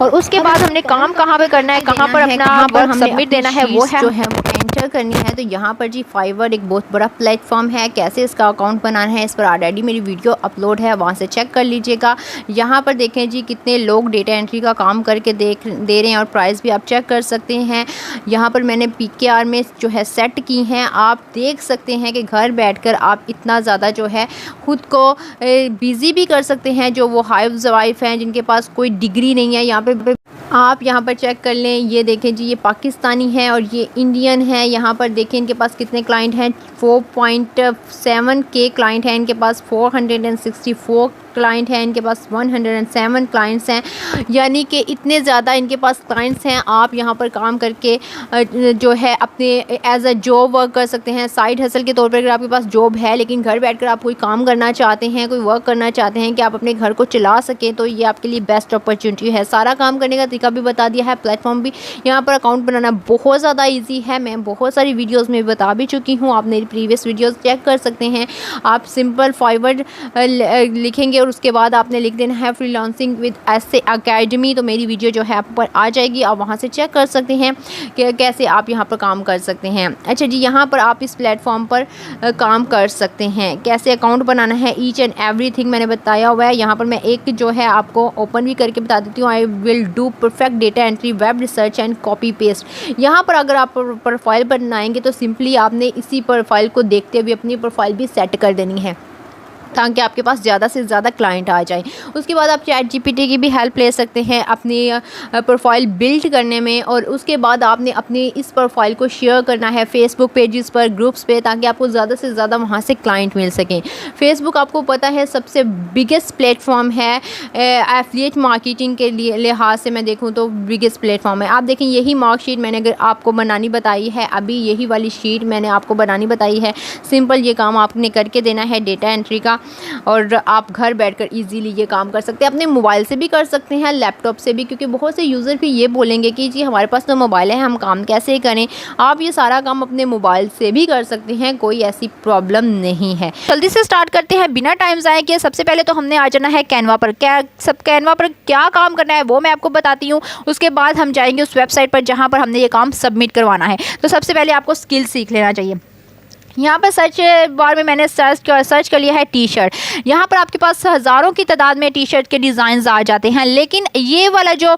और उसके बाद हमने काम कहाँ पे करना है, कहाँ पर अपना वर्क सबमिट देना है, वो है जो है वो एंटर करनी है। तो यहाँ पर जी फाइवर एक बहुत बड़ा प्लेटफॉर्म है। कैसे इसका अकाउंट बनाना है इस पर ऑलरेडी मेरी वीडियो अपलोड है, वहाँ से चेक कर लीजिएगा। यहाँ पर देखें जी कितने लोग डेटा एंट्री का काम करके दे रहे हैं और प्राइस भी आप चेक कर सकते हैं। यहाँ पर मैंने PKR में जो है सेट की हैं। आप देख सकते हैं कि घर बैठकर आप इतना ज़्यादा जो है ख़ुद को बिज़ी भी कर सकते हैं। जो वो हाउस वाइफ हैं जिनके पास कोई डिग्री नहीं है, यहाँ पर आप यहाँ पर चेक कर लें। ये देखें जी ये पाकिस्तानी है और ये इंडियन है। यहाँ पर देखें इनके पास कितने क्लाइंट हैं, 4.7K क्लाइंट हैं इनके पास, 464 क्लाइंट हैं इनके पास, 107 क्लाइंट्स हैं। यानी कि इतने ज़्यादा इनके पास क्लाइंट्स हैं। आप यहाँ पर काम करके जो है अपने एज अ जॉब वर्क कर सकते हैं। साइड हसल के तौर पर अगर आपके पास जॉब है लेकिन घर बैठकर आप कोई काम करना चाहते हैं, कोई वर्क करना चाहते हैं कि आप अपने घर को चला सकें, तो ये आपके लिए बेस्ट अपॉर्चुनिटी है। सारा काम करने का तरीका भी बता दिया है, प्लेटफॉर्म भी। यहाँ पर अकाउंट बनाना बहुत ज़्यादा ईजी है। मैं बहुत सारी वीडियोज़ में बता भी चुकी हूँ, आप मेरी प्रीवियस वीडियोज़ चेक कर सकते हैं। आप सिंपल फाइवर लिखेंगे और उसके बाद आपने लिख देना है फ्रीलांसिंग विद एसए अकेडमी, तो मेरी वीडियो जो है आप पर आ जाएगी। आप वहाँ से चेक कर सकते हैं कि कैसे आप यहाँ पर काम कर सकते हैं। अच्छा जी, यहाँ पर आप इस प्लेटफॉर्म पर काम कर सकते हैं। कैसे अकाउंट बनाना है, ईच एंड एवरीथिंग मैंने बताया हुआ है। यहाँ पर मैं एक जो है आपको ओपन भी करके बता देती हूँ। I will do perfect data entry, web research and copy paste. यहाँ पर अगर आप प्रोफाइल बनाएंगे तो सिंपली आपने इसी प्रोफाइल को देखते हुए अपनी प्रोफाइल भी सेट कर देनी है ताकि आपके पास ज़्यादा से ज़्यादा क्लाइंट आ जाए। उसके बाद आप ChatGPT की भी हेल्प ले सकते हैं अपनी प्रोफाइल बिल्ड करने में। और उसके बाद आपने अपनी इस प्रोफाइल को शेयर करना है फेसबुक पेजेस पर, ग्रुप्स पे, ताकि आपको ज़्यादा से ज़्यादा वहाँ से क्लाइंट मिल सकें। फेसबुक आपको पता है सबसे बिगेस्ट प्लेटफॉर्म है एफिलिएट मार्केटिंग के लिए लिहाज से मैं देखूँ तो बिगेस्ट प्लेटफॉर्म है। आप देखें यही मार्कशीट मैंने अगर आपको बनानी बताई है, अभी यही वाली शीट मैंने आपको बनानी बताई है। सिंपल ये काम आपने करके देना है डेटा एंट्री का, और आप घर बैठकर इजीली ये काम कर सकते हैं। अपने मोबाइल से भी कर सकते हैं, लैपटॉप से भी, क्योंकि बहुत से यूज़र भी ये बोलेंगे कि जी हमारे पास तो मोबाइल है, हम काम कैसे करें। आप ये सारा काम अपने मोबाइल से भी कर सकते हैं, कोई ऐसी प्रॉब्लम नहीं है। जल्दी से स्टार्ट करते हैं बिना टाइम ज़ाया किए। सबसे पहले तो हमने आ जाना है कैनवा पर। कैनवा पर क्या काम करना है वो मैं आपको बताती हूँ। उसके बाद हम जाएंगे उस वेबसाइट पर जहाँ पर हमने ये काम सबमिट करवाना है। तो सबसे पहले आपको स्किल सीख लेना चाहिए। यहाँ पर सर्च बार में मैंने सर्च कर लिया है टी शर्ट। यहाँ पर आपके पास हज़ारों की तादाद में टी शर्ट के डिज़ाइन आ जाते हैं, लेकिन ये वाला जो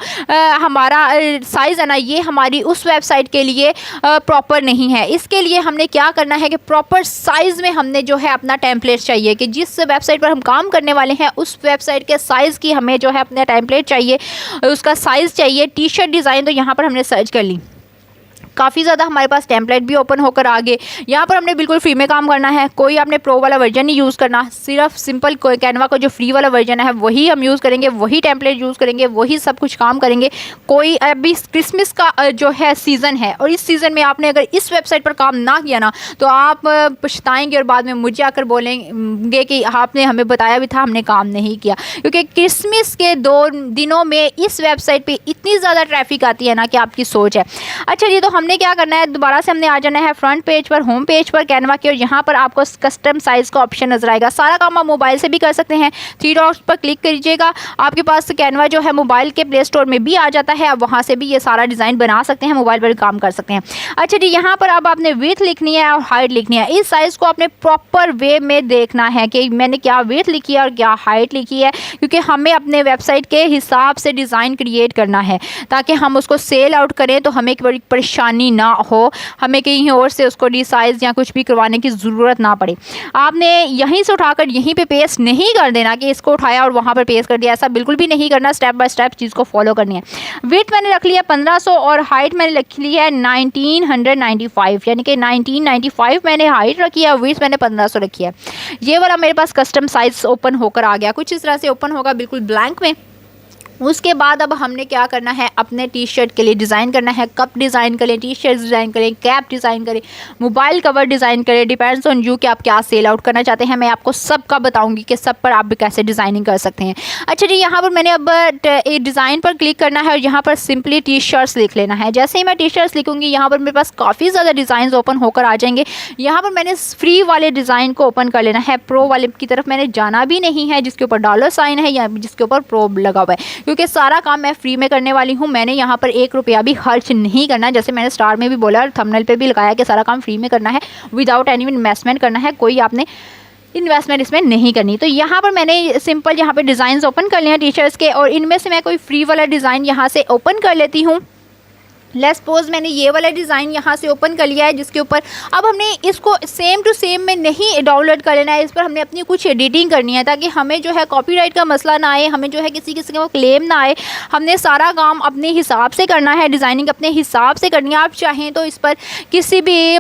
हमारा साइज़ है ना, ये हमारी उस वेबसाइट के लिए प्रॉपर नहीं है। इसके लिए हमने क्या करना है कि प्रॉपर साइज़ में हमने जो है अपना टेम्पलेट चाहिए कि जिस वेबसाइट पर हम काम करने वाले हैं उस वेबसाइट के साइज़ की हमें जो है अपना टेम्पलेट चाहिए, उसका साइज़ चाहिए। टी शर्ट डिज़ाइन तो यहाँ पर हमने सर्च कर ली, काफ़ी ज़्यादा हमारे पास टेम्पलेट भी ओपन होकर आ गए। यहाँ पर हमने बिल्कुल फ्री में काम करना है, कोई आपने प्रो वाला वर्जन नहीं यूज़ करना। सिर्फ सिंपल कैनवा का जो फ्री वाला वर्जन है वही हम यूज़ करेंगे, वही टेम्पलेट यूज़ करेंगे, वही सब कुछ काम करेंगे। कोई अभी क्रिसमस का जो है सीज़न है और इस सीज़न में आपने अगर इस वेबसाइट पर काम ना किया ना तो आप पछताएंगे और बाद में मुझे आकर बोलेंगे कि आपने हमें बताया भी था, हमने काम नहीं किया। क्योंकि क्रिसमस के 2 दिनों में इस वेबसाइट पर इतनी ज़्यादा ट्रैफिक आती है ना कि आपकी सोच है। अच्छा, ये तो हमने हमने क्या करना है, दोबारा से हमने आ जाना है फ्रंट पेज पर, होम पेज पर कैनवा के, और यहाँ पर आपको कस्टम साइज़ का ऑप्शन नजर आएगा। सारा काम आप मोबाइल से भी कर सकते हैं। 3 डॉट्स पर क्लिक कीजिएगा, आपके पास कैनवा जो है मोबाइल के प्ले स्टोर में भी आ जाता है। आप वहाँ से भी ये सारा डिज़ाइन बना सकते हैं, मोबाइल पर काम कर सकते हैं। अच्छा जी, यहाँ पर अब आपने विड्थ लिखनी है और हाइट लिखनी है। इस साइज़ को आपने प्रॉपर वे में देखना है कि मैंने क्या विड्थ लिखी है और क्या हाइट लिखी है, क्योंकि हमें अपने वेबसाइट के हिसाब से डिज़ाइन क्रिएट करना है ताकि हम उसको सेल आउट करें तो हमें कोई परेशानी ना हो, हमें कहीं और से उसको रिसाइज़ या कुछ भी करवाने की ज़रूरत ना पड़े। आपने यहीं से उठाकर यहीं पे पेस्ट नहीं कर देना कि इसको उठाया और वहाँ पर पेस्ट कर दिया, ऐसा बिल्कुल भी नहीं करना। स्टेप बाय स्टेप चीज़ को फॉलो करनी है। विड्थ मैंने रख लिया 1500 और हाइट मैंने रख ली है 1995, यानी कि 1995 मैंने हाइट रखी है और विड्थ मैंने 1500 रखी है। ये वाला मेरे पास कस्टम साइज ओपन होकर आ गया, कुछ इस तरह से ओपन होगा बिल्कुल ब्लैंक में। उसके बाद अब हमने क्या करना है, अपने टी शर्ट के लिए डिज़ाइन करना है। कप डिज़ाइन करें, टी शर्ट डिज़ाइन करें, कैप डिज़ाइन करें, मोबाइल कवर डिज़ाइन करें, डिपेंड्स ऑन यू कि आप क्या सेल आउट करना चाहते हैं। मैं आपको सब का बताऊंगी कि सब पर आप कैसे डिज़ाइनिंग कर सकते हैं। अच्छा जी, यहाँ पर मैंने अब डिज़ाइन पर क्लिक करना है और यहाँ पर सिंपली टी शर्ट्स लिख लेना है। जैसे ही मैं टी शर्ट्स लिखूँगी यहाँ पर मेरे पास काफ़ी ज़्यादा डिज़ाइन ओपन होकर आ जाएंगे। यहाँ पर मैंने फ्री वाले डिज़ाइन को ओपन कर लेना है, प्रो वाले की तरफ मैंने जाना भी नहीं है जिसके ऊपर डॉलर साइन है या जिसके ऊपर प्रो लगा हुआ है, क्योंकि सारा काम मैं फ्री में करने वाली हूँ। मैंने यहाँ पर 1 रुपया भी खर्च नहीं करना, जैसे मैंने स्टार में भी बोला और थंबनेल पे भी लगाया कि सारा काम फ्री में करना है, विदाउट एनी इन्वेस्टमेंट करना है। कोई आपने इन्वेस्टमेंट इसमें नहीं करनी। तो यहाँ पर मैंने सिंपल यहाँ पे डिज़ाइन ओपन कर लिया टी शर्ट्स के, और इनमें से मैं कोई फ्री वाला डिज़ाइन यहाँ से ओपन कर लेती हूँ। लेट्स सपोज मैंने ये वाला डिज़ाइन यहाँ से ओपन कर लिया है, जिसके ऊपर अब हमने इसको सेम टू सेम में नहीं डाउनलोड कर लेना है, इस पर हमने अपनी कुछ एडिटिंग करनी है ताकि हमें जो है कॉपीराइट का मसला ना आए, हमें जो है किसी का क्लेम ना आए। हमने सारा काम अपने हिसाब से करना है, डिज़ाइनिंग अपने हिसाब से करनी है। आप चाहें तो इस पर किसी भी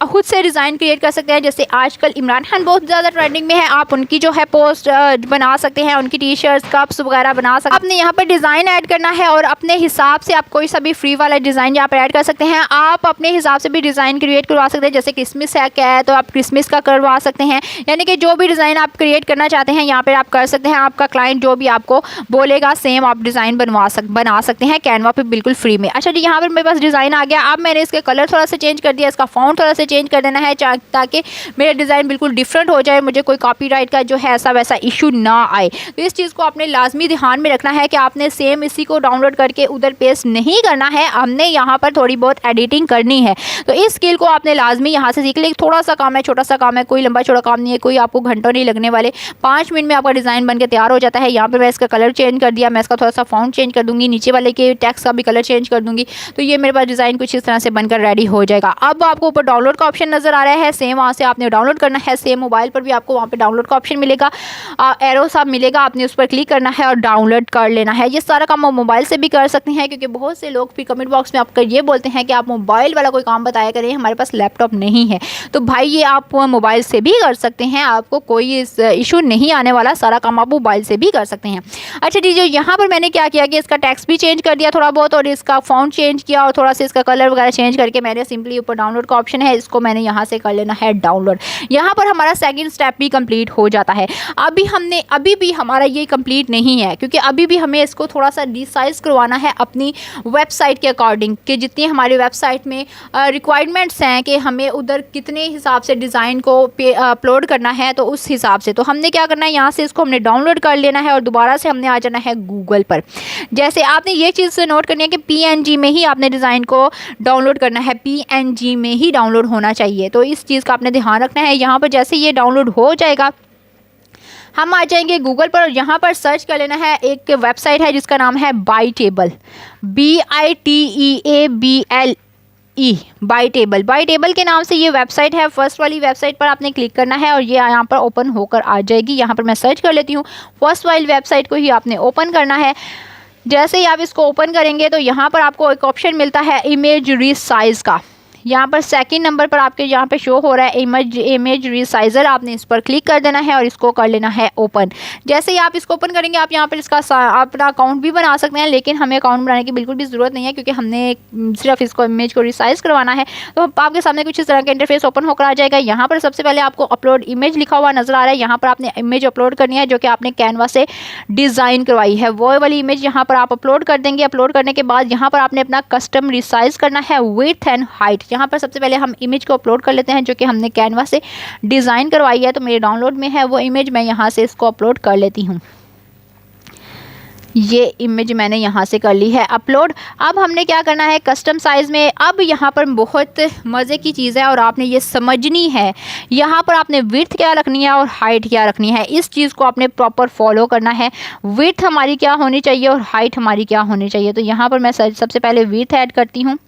खुद से डिज़ाइन क्रिएट कर सकते हैं। जैसे आजकल इमरान खान बहुत ज़्यादा ट्रेंडिंग में है, आप उनकी जो है पोस्ट बना सकते हैं, उनकी टी शर्ट्स कप्स वगैरह बना सकते हैं। आपने यहाँ पर डिज़ाइन ऐड करना है और अपने हिसाब से आप कोई सा भी फ्री वाला डिज़ाइन यहाँ पर ऐड कर सकते हैं। आप अपने हिसाब से भी डिज़ाइन क्रिएट करवा सकते हैं। जैसे क्रिसमस है क्या है तो आप क्रिसमस का करवा सकते हैं, यानी कि जो भी डिज़ाइन आप क्रिएट करना चाहते हैं यहाँ पर आप कर सकते हैं। आपका क्लाइंट जो भी आपको बोलेगा सेम आप डिज़ाइन बना सकते हैं कैनवा पे बिल्कुल फ्री में। अच्छा जी, यहाँ पर मेरे पास डिज़ाइन आ गया। अब मैंने इसके कलर थोड़ा सा चेंज कर दिया, इसका फॉन्ट थोड़ा सा चेंज कर देना है ताकि मेरा डिज़ाइन बिल्कुल डिफरेंट हो जाए, मुझे कोई कॉपीराइट का जो है ऐसा वैसा इशू ना आए। तो इस चीज़ को आपने लाजमी ध्यान में रखना है कि आपने सेम इसी को डाउनलोड करके उधर पेस्ट नहीं करना है, हमने यहाँ पर थोड़ी बहुत एडिटिंग करनी है। तो इस स्किल को आपने लाजमी यहाँ से सीख ले। थोड़ा सा काम है, छोटा सा काम है, कोई लंबा छोटा काम नहीं है, कोई आपको घंटों नहीं लगने वाले, 5 मिनट में आपका डिज़ाइन बन के तैयार हो जाता है। यहाँ पर मैं इसका कलर चेंज कर दिया, मैं इसका थोड़ा सा फॉन्ट चेंज कर दूँगी, नीचे वाले के टेक्स्ट का भी कलर चेंज कर दूँगी, तो ये मेरे पास डिज़ाइन कुछ इस तरह से बनकर रेडी हो जाएगा। अब आपको ऊपर डाउनलोड का ऑप्शन नज़र आ रहा है, सेम वहाँ से आपने डाउनलोड करना है। सेम मोबाइल पर भी आपको वहाँ पर डाउनलोड का ऑप्शन मिलेगा, एरो सा मिलेगा, आपने उस पर क्लिक करना है और डाउनलोड कर लेना है। ये सारा काम आप मोबाइल से भी कर सकते हैं, क्योंकि बहुत से लोग फिर कमेंट बॉक्स में आपका ये बोलते हैं कि आप मोबाइल वाला कोई काम बताया करें, हमारे पास लैपटॉप नहीं है। तो भाई ये आप मोबाइल से भी कर सकते हैं, आपको कोई इशू नहीं आने वाला, सारा काम आप मोबाइल से भी कर सकते हैं। अच्छा जी, जो यहाँ पर मैंने क्या किया कि इसका टेक्स्ट भी चेंज कर दिया थोड़ा बहुत, और इसका फॉन्ट चेंज किया और थोड़ा सा इसका कलर वगैरह चेंज करके मैंने सिंपली ऊपर डाउनलोड का ऑप्शन है, इसको मैंने यहाँ से कर लेना है डाउनलोड। यहाँ पर हमारा सेकंड स्टेप भी कंप्लीट हो जाता है। अभी भी हमारा ये कंप्लीट नहीं है, क्योंकि अभी भी हमें इसको थोड़ा सा रिसाइज करवाना है अपनी वेबसाइट के अकॉर्डिंग, कि जितनी हमारी वेबसाइट में रिक्वायरमेंट्स हैं कि हमें उधर कितने हिसाब से डिज़ाइन को अपलोड करना है, तो उस हिसाब से तो हमने क्या करना है, यहाँ से इसको हमने डाउनलोड कर लेना है और दोबारा से हमने आ जाना है गूगल पर। जैसे आपने ये चीज़ नोट करनी है कि PNG में ही आपने डिज़ाइन को डाउनलोड करना है, PNG में ही डाउनलोड होना चाहिए, तो इस चीज़ का आपने ध्यान रखना है। यहाँ पर जैसे ये डाउनलोड हो जाएगा हम आ जाएंगे गूगल पर और यहाँ पर सर्च कर लेना है, एक वेबसाइट है जिसका नाम है बाईटेबल, BITEABLE, बाईटेबल के नाम से ये वेबसाइट है। फर्स्ट वाली वेबसाइट पर आपने क्लिक करना है और ये यहाँ पर ओपन होकर आ जाएगी। यहाँ पर मैं सर्च कर लेती हूँ, फर्स्ट वाली वेबसाइट को ही आपने ओपन करना है। जैसे ही आप इसको ओपन करेंगे तो यहाँ पर आपको एक ऑप्शन मिलता है इमेज रीसाइज का। यहाँ पर सेकंड नंबर पर आपके यहाँ पे शो हो रहा है इमेज रिसाइजर, आपने इस पर क्लिक कर देना है और इसको कर लेना है ओपन। जैसे ही आप इसको ओपन करेंगे आप यहाँ पर इसका अपना अकाउंट भी बना सकते हैं, लेकिन हमें अकाउंट बनाने की बिल्कुल भी ज़रूरत नहीं है क्योंकि हमने सिर्फ इसको इमेज को रिसाइज करवाना है। तो आपके सामने कुछ इस तरह का इंटरफेस ओपन होकर आ जाएगा। यहाँ पर सबसे पहले आपको अपलोड इमेज लिखा हुआ नजर आ रहा है। यहाँ पर आपने इमेज अपलोड करनी है जो कि आपने कैनवा से डिज़ाइन करवाई है, वो वाली इमेज यहाँ पर आप अपलोड कर देंगे। अपलोड करने के बाद यहाँ पर आपने अपना कस्टम रिसाइज करना है विड्थ एंड हाइट। यहाँ पर सबसे पहले हम इमेज को अपलोड कर लेते हैं जो कि हमने कैनवा से डिज़ाइन करवाई है, तो मेरे डाउनलोड में है वो इमेज, मैं यहाँ से इसको अपलोड कर लेती हूँ। ये इमेज मैंने यहाँ से कर ली है अपलोड। अब हमने क्या करना है कस्टम साइज़ में, अब यहाँ पर बहुत मज़े की चीज़ है और आपने ये समझनी है। यहाँ पर आपने विड्थ क्या रखनी है और हाइट क्या रखनी है, इस चीज़ को आपने प्रॉपर फॉलो करना है। विड्थ हमारी क्या होनी चाहिए और हाइट हमारी क्या होनी चाहिए। तो यहाँ पर मैं सबसे पहले विड्थ ऐड करती हूँ।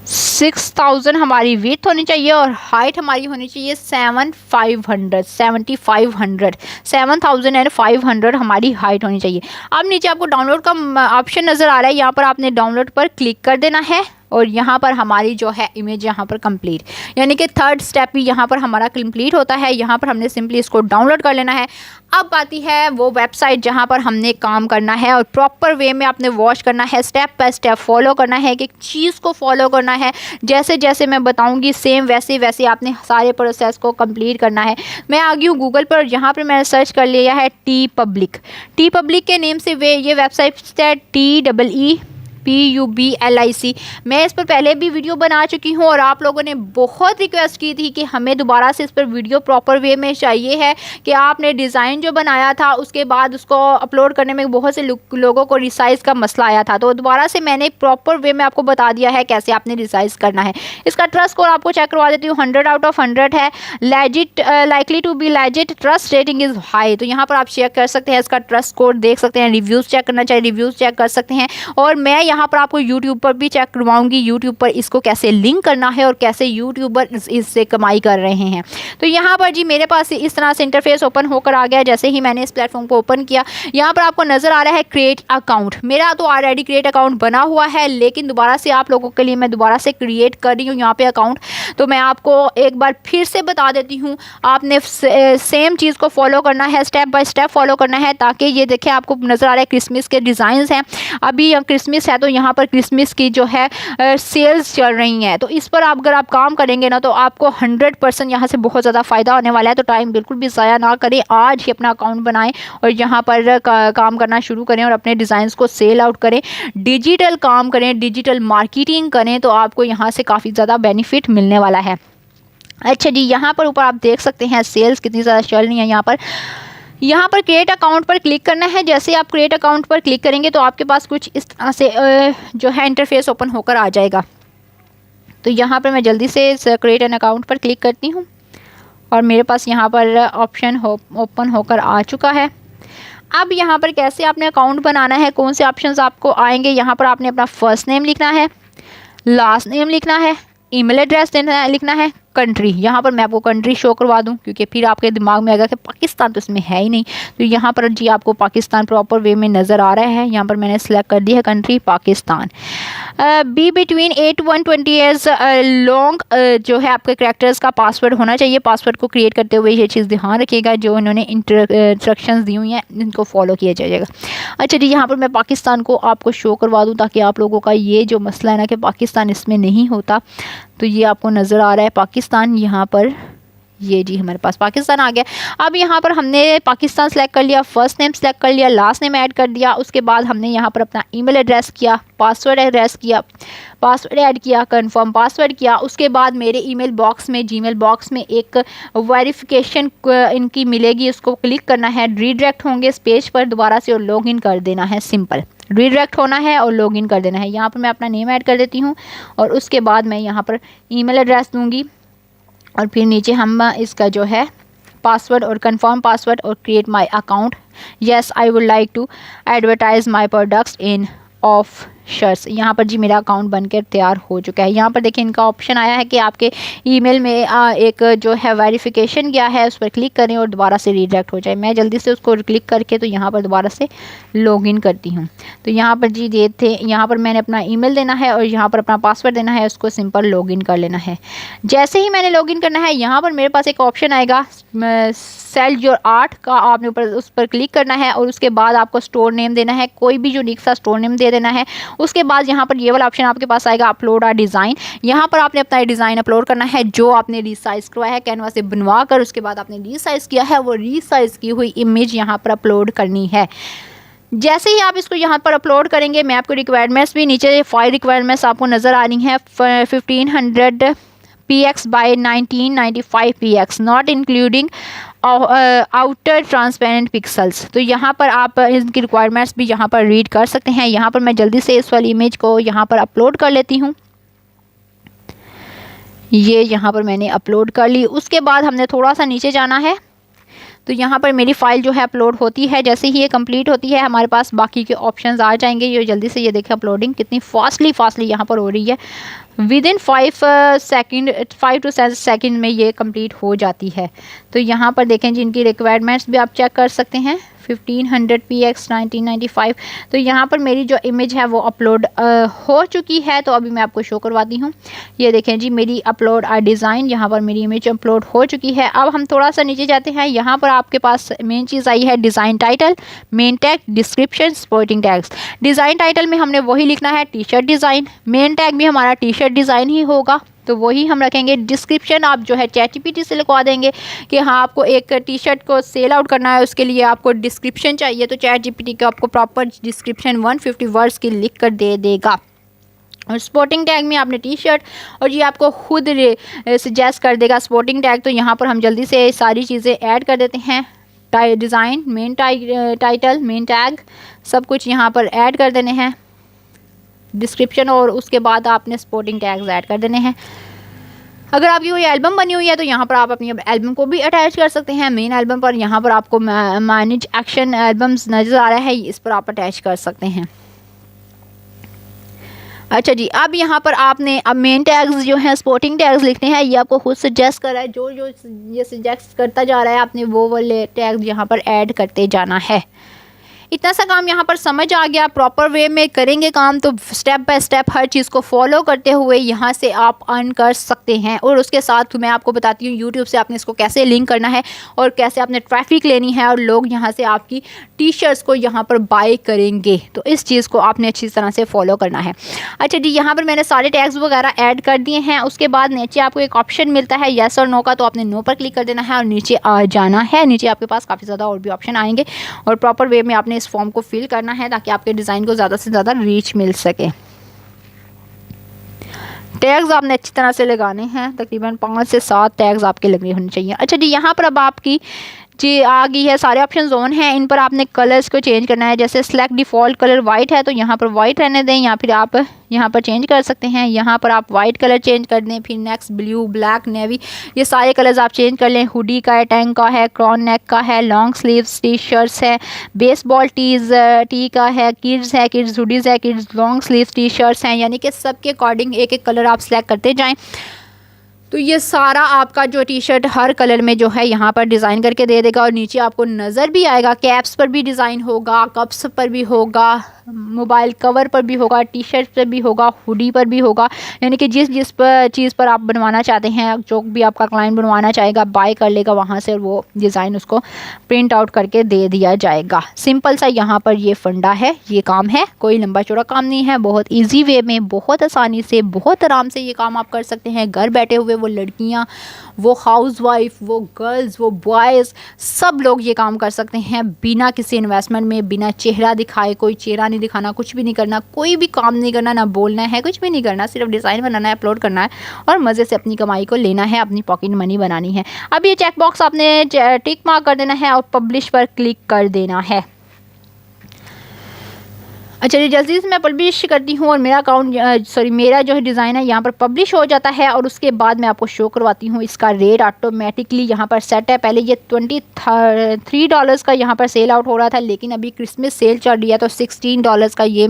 6000 हमारी विड्थ होनी चाहिए और हाइट हमारी होनी चाहिए 7500 हमारी हाइट होनी चाहिए। अब नीचे आपको डाउनलोड का ऑप्शन नज़र आ रहा है, यहाँ पर आपने डाउनलोड पर क्लिक कर देना है और यहाँ पर हमारी जो है इमेज यहाँ पर कंप्लीट, यानी कि थर्ड स्टेप भी यहाँ पर हमारा कंप्लीट होता है। यहाँ पर हमने सिंपली इसको डाउनलोड कर लेना है। अब आती है वो वेबसाइट जहाँ पर हमने काम करना है और प्रॉपर वे में आपने वॉच करना है, स्टेप बाय स्टेप फॉलो करना है, एक एक चीज़ को फॉलो करना है। जैसे जैसे मैं बताऊँगी सेम वैसे वैसे आपने सारे प्रोसेस को कंप्लीट करना है। मैं आ गई हूँ गूगल पर, यहाँ पर मैंने सर्च कर लिया है टी पब्लिक के नेम से ये वेबसाइट है TEEPUBLIC। मैं इस पर पहले भी वीडियो बना चुकी हूँ और आप लोगों ने बहुत रिक्वेस्ट की थी कि हमें दोबारा से इस पर वीडियो प्रॉपर वे में चाहिए है कि आपने डिज़ाइन जो बनाया था उसके बाद उसको अपलोड करने में बहुत से लोगों को रिसाइज़ का मसला आया था, तो दोबारा से मैंने प्रॉपर वे में आपको बता दिया है कैसे आपने रिसाइज़ करना है। इसका ट्रस्ट स्कोर आपको चेक करवा देती हूँ, 100 आउट ऑफ 100 है। Legit, likely to be legit, trust rating is high. तो यहाँ पर आप चेक कर सकते हैं, इसका ट्रस्ट स्कोर देख सकते हैं, रिव्यूज़ चेक करना चाहिए रिव्यूज़ चेक कर सकते हैं। और मैं यहाँ पर आपको यूट्यूब पर भी चेक करवाऊंगी, यूट्यूब पर इसको कैसे लिंक करना है और कैसे यूट्यूबर इससे कमाई कर रहे हैं। तो यहाँ पर जी मेरे पास इस तरह से इंटरफेस ओपन होकर आ गया। जैसे ही मैंने इस प्लेटफॉर्म को ओपन किया, यहाँ पर आपको नज़र आ रहा है क्रिएट अकाउंट। मेरा तो ऑलरेडी क्रिएट अकाउंट बना हुआ है, लेकिन दोबारा से आप लोगों के लिए मैं दोबारा से क्रिएट कर रही हूँ यहाँ पे अकाउंट। तो मैं आपको एक बार फिर से बता देती हूँ, आपने सेम चीज़ को फॉलो करना है, स्टेप बाय स्टेप फॉलो करना है, ताकि ये देखें आपको नज़र आ रहा है क्रिसमस के डिज़ाइंस हैं। अभी क्रिसमस है तो यहाँ पर क्रिसमस की जो है सेल्स चल रही हैं, तो इस पर अगर आप काम करेंगे ना तो आपको 100% यहाँ से बहुत ज़्यादा फ़ायदा होने वाला है। तो टाइम बिल्कुल भी ज़ाया ना करें, आज ही अपना अकाउंट बनाएं और यहाँ पर काम करना शुरू करें और अपने डिज़ाइंस को सेल आउट करें, डिजिटल काम करें, डिजिटल मार्केटिंग करें, तो आपको यहाँ से काफ़ी ज़्यादा बेनिफिट मिलने वाला है। अच्छा जी, यहाँ पर ऊपर आप देख सकते हैं सेल्स कितनी ज़्यादा चल रही है। यहाँ पर क्रिएट अकाउंट पर क्लिक करना है। जैसे आप क्रिएट अकाउंट पर क्लिक करेंगे तो आपके पास कुछ इस तरह से जो है इंटरफेस ओपन होकर आ जाएगा। तो यहाँ पर मैं जल्दी से क्रिएट एन अकाउंट पर क्लिक करती हूँ और मेरे पास यहाँ पर ऑप्शन ओपन होकर आ चुका है। अब यहाँ पर कैसे आपने अकाउंट बनाना है, कौन से ऑप्शंस आपको आएंगे। यहाँ पर आपने अपना फर्स्ट नेम लिखना है, लास्ट नेम लिखना है, ईमेल एड्रेस लिखना है, कंट्री। यहाँ पर मैं आपको कंट्री शो करवा दूँ क्योंकि फिर आपके दिमाग में आएगा कि पाकिस्तान तो इसमें है ही नहीं। तो यहाँ पर जी आपको पाकिस्तान प्रॉपर वे में नज़र आ रहा है। यहाँ पर मैंने सेलेक्ट कर दी है country Pakistan. Be between 8 to 120 years long जो है आपके कैरेक्टर्स का पासवर्ड होना चाहिए। पासवर्ड को क्रिएट करते हुए ये चीज़ ध्यान रखिएगा, जो इन्होंने इंस्ट्रक्शंस दी हुई हैं इनको फॉलो किया जाएगा। अच्छा जी, यहाँ पर मैं पाकिस्तान को आपको शो करवा दूँ ताकि आप लोगों का ये जो मसला है ना कि पाकिस्तान इसमें नहीं होता, तो ये आपको नज़र आ रहा है पाकिस्तान। यहाँ पर ये जी हमारे पास पाकिस्तान आ गया। अब यहाँ पर हमने पाकिस्तान सेलेक्ट कर लिया, फर्स्ट नेम सेलेक्ट कर लिया, लास्ट नेम ऐड कर दिया। उसके बाद हमने यहाँ पर अपना ईमेल एड्रेस किया, पासवर्ड ऐड किया, कंफर्म पासवर्ड किया। उसके बाद मेरे ईमेल बॉक्स में, जीमेल बॉक्स में एक वेरिफिकेशन इनकी मिलेगी, उसको क्लिक करना है। रीडायरेक्ट होंगे इस पेज पर दोबारा से और लॉगिन कर देना है। सिंपल रीडायरेक्ट होना है और लॉगिन कर देना है। यहाँ पर मैं अपना नेम ऐड कर देती हूँ और उसके बाद मैं यहाँ पर ईमेल एड्रेस दूँगी और फिर नीचे हम इसका जो है पासवर्ड और कंफर्म पासवर्ड और create my account. Yes, I would like to advertise my products in of shirts. यहाँ पर जी मेरा अकाउंट बनकर तैयार हो चुका है। यहाँ पर देखिए इनका ऑप्शन आया है कि आपके ईमेल में एक जो है वेरिफिकेशन गया है, उस पर क्लिक करें और दोबारा से रीडायरेक्ट हो जाए। मैं जल्दी से उसको क्लिक करके तो यहाँ पर दोबारा से लॉगिन करती हूँ। तो यहाँ पर जी ये थे, यहाँ पर मैंने अपना ईमेल देना है और यहाँ पर अपना पासवर्ड देना है, उसको सिंपल लॉगिन कर लेना है। जैसे ही मैंने लॉगिन करना है, यहाँ पर मेरे पास एक ऑप्शन आएगा सेल योर आर्ट का, आपने ऊपर उस पर क्लिक करना है और उसके बाद आपको स्टोर नेम देना है, कोई भी यूनिक सा स्टोर नेम दे देना है। उसके बाद यहाँ पर ये वाला ऑप्शन आपके पास आएगा अपलोड आ डिज़ाइन। यहाँ पर आपने अपना डिज़ाइन अपलोड करना है जो आपने रीसाइज करवाया है कैनवा से बनवा कर, उसके बाद आपने रीसाइज किया है, वो रीसाइज की हुई इमेज यहाँ पर अपलोड करनी है। जैसे ही आप इसको यहाँ पर अपलोड करेंगे, मैं आपको रिक्वायरमेंट्स भी नीचे 5 रिक्वायरमेंट्स आपको नज़र आ रही हैं। 1500 px by 1995 px not including outer transparent pixels. तो यहाँ पर आप इनकी रिक्वायरमेंट्स भी यहाँ पर रीड कर सकते हैं। यहाँ पर मैं जल्दी से इस वाली इमेज को यहाँ पर अपलोड कर लेती हूँ। ये यहाँ पर मैंने अपलोड कर ली। उसके बाद हमने थोड़ा सा नीचे जाना है, तो यहाँ पर मेरी फ़ाइल जो है अपलोड होती है। जैसे ही ये कंप्लीट होती है, हमारे पास बाकी के ऑप्शंस आ जाएंगे। ये जल्दी से ये देखें अपलोडिंग कितनी फास्टली यहाँ पर हो रही है। विद इन 5 to 7 सेकेंड में ये कंप्लीट हो जाती है। तो यहाँ पर देखें जिनकी रिक्वायरमेंट्स भी आप चेक कर सकते हैं। 1500 px 1995। तो यहाँ पर मेरी जो इमेज है वो अपलोड हो चुकी है। तो अभी मैं आपको शो करवाती हूँ। ये देखें जी मेरी अपलोड आ डिज़ाइन, यहाँ पर मेरी इमेज अपलोड हो चुकी है। अब हम थोड़ा सा नीचे जाते हैं। यहाँ पर आपके पास मेन चीज़ आई है design title, main tag, description, supporting tags. Design title में हमने वही लिखना है T shirt design. Main tag भी हमारा टी शर्ट डिज़ाइन ही होगा, तो वही हम रखेंगे। डिस्क्रिप्शन आप जो है ChatGPT से लिखवा देंगे कि हाँ आपको एक टी शर्ट को सेल आउट करना है, उसके लिए आपको डिस्क्रिप्शन चाहिए, तो ChatGPT को आपको प्रॉपर डिस्क्रिप्शन 150 वर्ड्स की लिख कर दे देगा। और स्पोर्टिंग टैग में आपने टी शर्ट, और ये आपको खुद सजेस्ट कर देगा स्पोर्टिंग टैग। तो यहाँ पर हम जल्दी से सारी चीज़ें ऐड कर देते हैं। Design, main title, main tag, सब कुछ यहाँ पर ऐड कर देने हैं। डिस्क्रिप्शन और उसके बाद आपने सपोर्टिंग टैग्स ऐड कर देने हैं। अगर आपकी कोई एल्बम बनी हुई है तो यहाँ पर आप अपनी एल्बम को भी अटैच कर सकते हैं। मेन एल्बम पर यहाँ पर आपको मैनेज एक्शन एल्बम्स नज़र आ रहा है, इस पर आप अटैच कर सकते हैं। अच्छा जी, अब यहाँ पर आपने अब मेन टैग्स जो हैं सपोर्टिंग टैग्स लिखने हैं। ये आपको खुद सजेस्ट कर रहा है, जो जो ये सजेस्ट करता जा रहा है आपने वो वाले टैग्स यहाँ पर ऐड करते जाना है। इतना सा काम यहाँ पर समझ आ गया। प्रॉपर वे में करेंगे काम तो स्टेप बाय स्टेप हर चीज़ को फॉलो करते हुए यहाँ से आप अर्न कर सकते हैं। और उसके साथ मैं आपको बताती हूँ यूट्यूब से आपने इसको कैसे लिंक करना है और कैसे आपने ट्रैफिक लेनी है और लोग यहाँ से आपकी टी शर्ट्स को यहाँ पर बाय करेंगे। तो इस चीज़ को आपने अच्छी तरह से फॉलो करना है। अच्छा जी, यहाँ पर मैंने सारे टैग्स वगैरह ऐड कर दिए हैं। उसके बाद नीचे आपको एक ऑप्शन मिलता है येस और नो का, तो आपने नो पर क्लिक कर देना है और नीचे आ जाना है। नीचे आपके पास काफ़ी ज़्यादा और भी ऑप्शन आएंगे और प्रॉपर वे में आपने इस फॉर्म को फिल करना है ताकि आपके डिज़ाइन को ज़्यादा से ज़्यादा रीच मिल सके। टैग्स आपने अच्छी तरह से लगाने हैं, तकरीबन 5 से 7 टैग्स आपके लगे होने चाहिए। अच्छा जी, यहाँ पर अब आपकी जी आ गई है, सारे ऑप्शन ऑन हैं। इन पर आपने कलर्स को चेंज करना है। जैसे सिलेक्ट डिफ़ॉल्ट कलर वाइट है तो यहाँ पर वाइट रहने दें, या फिर आप यहाँ पर चेंज कर सकते हैं। यहाँ पर आप वाइट कलर चेंज कर दें, फिर नेक्स्ट ब्लू, ब्लैक, नेवी, ये सारे कलर्स आप चेंज कर लें। हुडी का है, टैंक का है, क्रॉन नेक का है, लॉन्ग स्लीव्स टी शर्ट्स है, बेसबॉल टी का है, किड्स हुडीज़ है, kids long sleeves T shirts हैं। यानी कि सबके अकॉर्डिंग एक एक कलर आप सेलेक्ट करते जाएँ। तो ये सारा आपका जो टी शर्ट हर कलर में जो है यहाँ पर डिज़ाइन करके दे देगा और नीचे आपको नज़र भी आएगा। कैप्स पर भी डिज़ाइन होगा, कप्स पर भी होगा, मोबाइल कवर पर भी होगा, टी शर्ट पर भी होगा, हुडी पर भी होगा। यानी कि जिस जिस पर चीज़ पर आप बनवाना चाहते हैं, जो भी आपका क्लाइंट बनवाना चाहेगा बाय कर लेगा वहाँ से और वो डिज़ाइन उसको प्रिंट आउट करके दे दिया जाएगा। सिंपल सा यहाँ पर ये फंडा है, ये काम है, कोई लंबा चौड़ा काम नहीं है। बहुत ईजी वे में, बहुत आसानी से, बहुत आराम से ये काम आप कर सकते हैं घर बैठे हुए। वो लड़कियाँ, वो हाउसवाइफ, वो गर्ल्स, वो बॉयज़, सब लोग ये काम कर सकते हैं बिना किसी इन्वेस्टमेंट में, बिना चेहरा दिखाए। कोई चेहरा नहीं दिखाना, कुछ भी नहीं करना, कोई भी काम नहीं करना, ना बोलना है, कुछ भी नहीं करना, सिर्फ डिज़ाइन बनाना है, अपलोड करना है और मज़े से अपनी कमाई को लेना है, अपनी पॉकेट मनी बनानी है। अब ये चेक बॉक्स आपने टिक मार्क कर देना है और पब्लिश पर क्लिक कर देना है। अच्छा जी, जल्दी से मैं पब्लिश करती हूँ और मेरा अकाउंट मेरा जो है डिज़ाइन है यहाँ पर पब्लिश हो जाता है और उसके बाद मैं आपको शो करवाती हूँ। इसका रेट ऑटोमेटिकली यहाँ पर सेट है। पहले ये $23 का यहाँ पर सेल आउट हो रहा था, लेकिन अभी क्रिसमस सेल चल रही है तो $16 का ये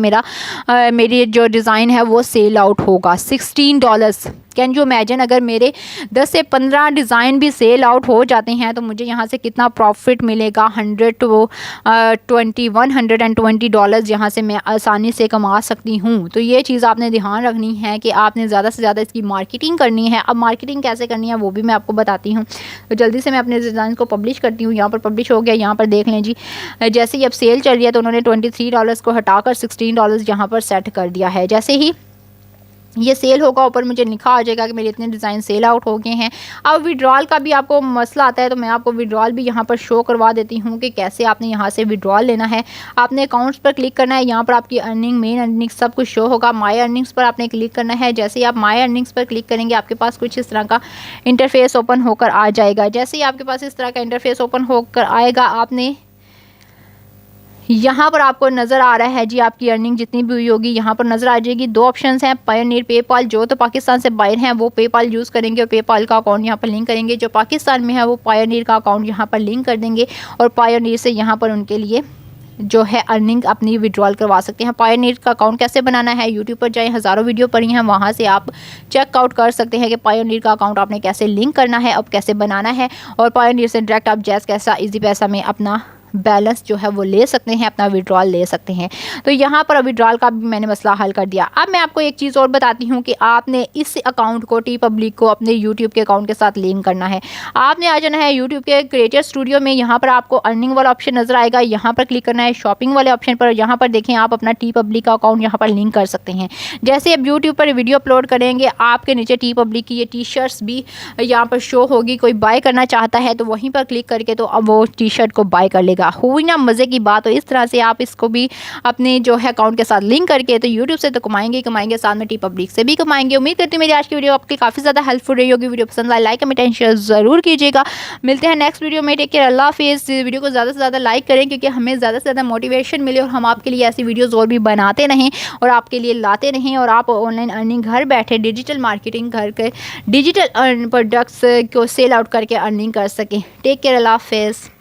मेरी जो डिज़ाइन है वो सेल आउट होगा। $16, कैन यू इमेजिन? अगर मेरे 10 से 15 डिज़ाइन भी सेल आउट हो जाते हैं तो मुझे यहाँ से कितना प्रॉफिट मिलेगा। $120 यहाँ से मैं आसानी से कमा सकती हूँ। तो ये चीज़ आपने ध्यान रखनी है कि आपने ज़्यादा से ज़्यादा इसकी मार्केटिंग करनी है। अब मार्केटिंग कैसे करनी है वो भी मैं आपको बताती हूँ। तो जल्दी से मैं अपने डिज़ाइन को पब्लिश करती हूँ। यहाँ पर पब्लिश हो गया, यहाँ पर देख लें जी। जैसे ही अब सेल चल रही है तो उन्होंने $23 को हटाकर $16 यहाँ पर सेट कर दिया है। जैसे ही ये सेल होगा ऊपर मुझे लिखा आ जाएगा कि मेरे इतने डिज़ाइन सेल आउट हो गए हैं। अब विड्रॉल का भी आपको मसला आता है तो मैं आपको विड्रॉल भी यहाँ पर शो करवा देती हूँ कि कैसे आपने यहाँ से विड्रॉल लेना है। आपने अकाउंट्स पर क्लिक करना है, यहाँ पर आपकी अर्निंग, मेन अर्निंग सब कुछ शो होगा। माय अर्निंग्स पर आपने क्लिक करना है। जैसे ही आप माय अर्निंग्स पर क्लिक करेंगे आपके पास कुछ इस तरह का इंटरफेस ओपन होकर आ जाएगा। जैसे ही आपके पास इस तरह का इंटरफेस ओपन होकर आएगा, आपने यहाँ पर आपको नज़र आ रहा है जी आपकी अर्निंग जितनी भी हुई होगी यहाँ पर नज़र आ जाएगी। दो ऑप्शंस हैं, पायोनियर, पेपाल। जो तो पाकिस्तान से बाहर हैं वो पेपाल यूज़ करेंगे और पेपाल का अकाउंट यहाँ पर लिंक करेंगे। जो पाकिस्तान में है वो पायोनियर का अकाउंट यहाँ पर लिंक कर देंगे और पायोनियर से यहाँ पर उनके लिए जो है अर्निंग अपनी विड्रॉल करवा सकते हैं। पायोनियर का अकाउंट कैसे बनाना है, यूट्यूब पर जाएं, हज़ारों वीडियो पड़ी हैं, वहाँ से आप चेकआउट कर सकते हैं कि पायोनियर का अकाउंट आपने कैसे लिंक करना है, अब कैसे बनाना है। और पायोनियर से डायरेक्ट आप जैस कैसा ईजी पैसा में अपना बैलेंस जो है वो ले सकते हैं, अपना विड्रॉल ले सकते हैं। तो यहाँ पर विड्रॉल का भी मैंने मसला हल कर दिया। अब मैं आपको एक चीज़ और बताती हूँ कि आपने इस अकाउंट को टी पब्लिक को अपने यूट्यूब के अकाउंट के साथ लिंक करना है। आपने आ जाना है यूट्यूब के क्रिएटर स्टूडियो में। यहाँ पर आपको अर्निंग वाला ऑप्शन नज़र आएगा, यहाँ पर क्लिक करना है शॉपिंग वाले ऑप्शन पर। यहाँ पर देखें आप अपना टी पब्लिक का अकाउंट यहाँ पर लिंक कर सकते हैं। जैसे आप यूट्यूब पर वीडियो अपलोड करेंगे आपके नीचे टी पब्लिक की ये टी शर्ट्स भी यहाँ पर शो होगी। कोई बाय करना चाहता है तो वहीं पर क्लिक करके तो अब वो टी शर्ट को बाय कर लेगा। हुई ना मज़े की बात। तो इस तरह से आप इसको भी अपने जो है अकाउंट के साथ लिंक करके तो यूट्यूब से तो कमाएंगे, साथ में टी पब्लिक से भी कमाएंगे। उम्मीद करती हूँ मेरी आज की वीडियो आपके काफ़ी ज़्यादा हेल्पफुल रही होगी। वीडियो पसंद आए लाइक कमेंट एंड शेयर ज़रूर कीजिएगा। मिलते हैं नेक्स्ट वीडियो में। टेक केयर, अल्लाह हाफिज़। वीडियो को ज़्यादा से ज़्यादा लाइक करें क्योंकि हमें ज़्यादा से ज़्यादा मोटिवेशन मिले और हम आपके लिए ऐसी वीडियोज़ और भी बनाते रहें और आपके लिए लाते रहें और आप ऑनलाइन अर्निंग घर बैठे डिजिटल मार्केटिंग करके डिजिटल प्रोडक्ट्स को सेल आउट करके अर्निंग कर सकें। टेक केयर, अल्लाह हाफिज़।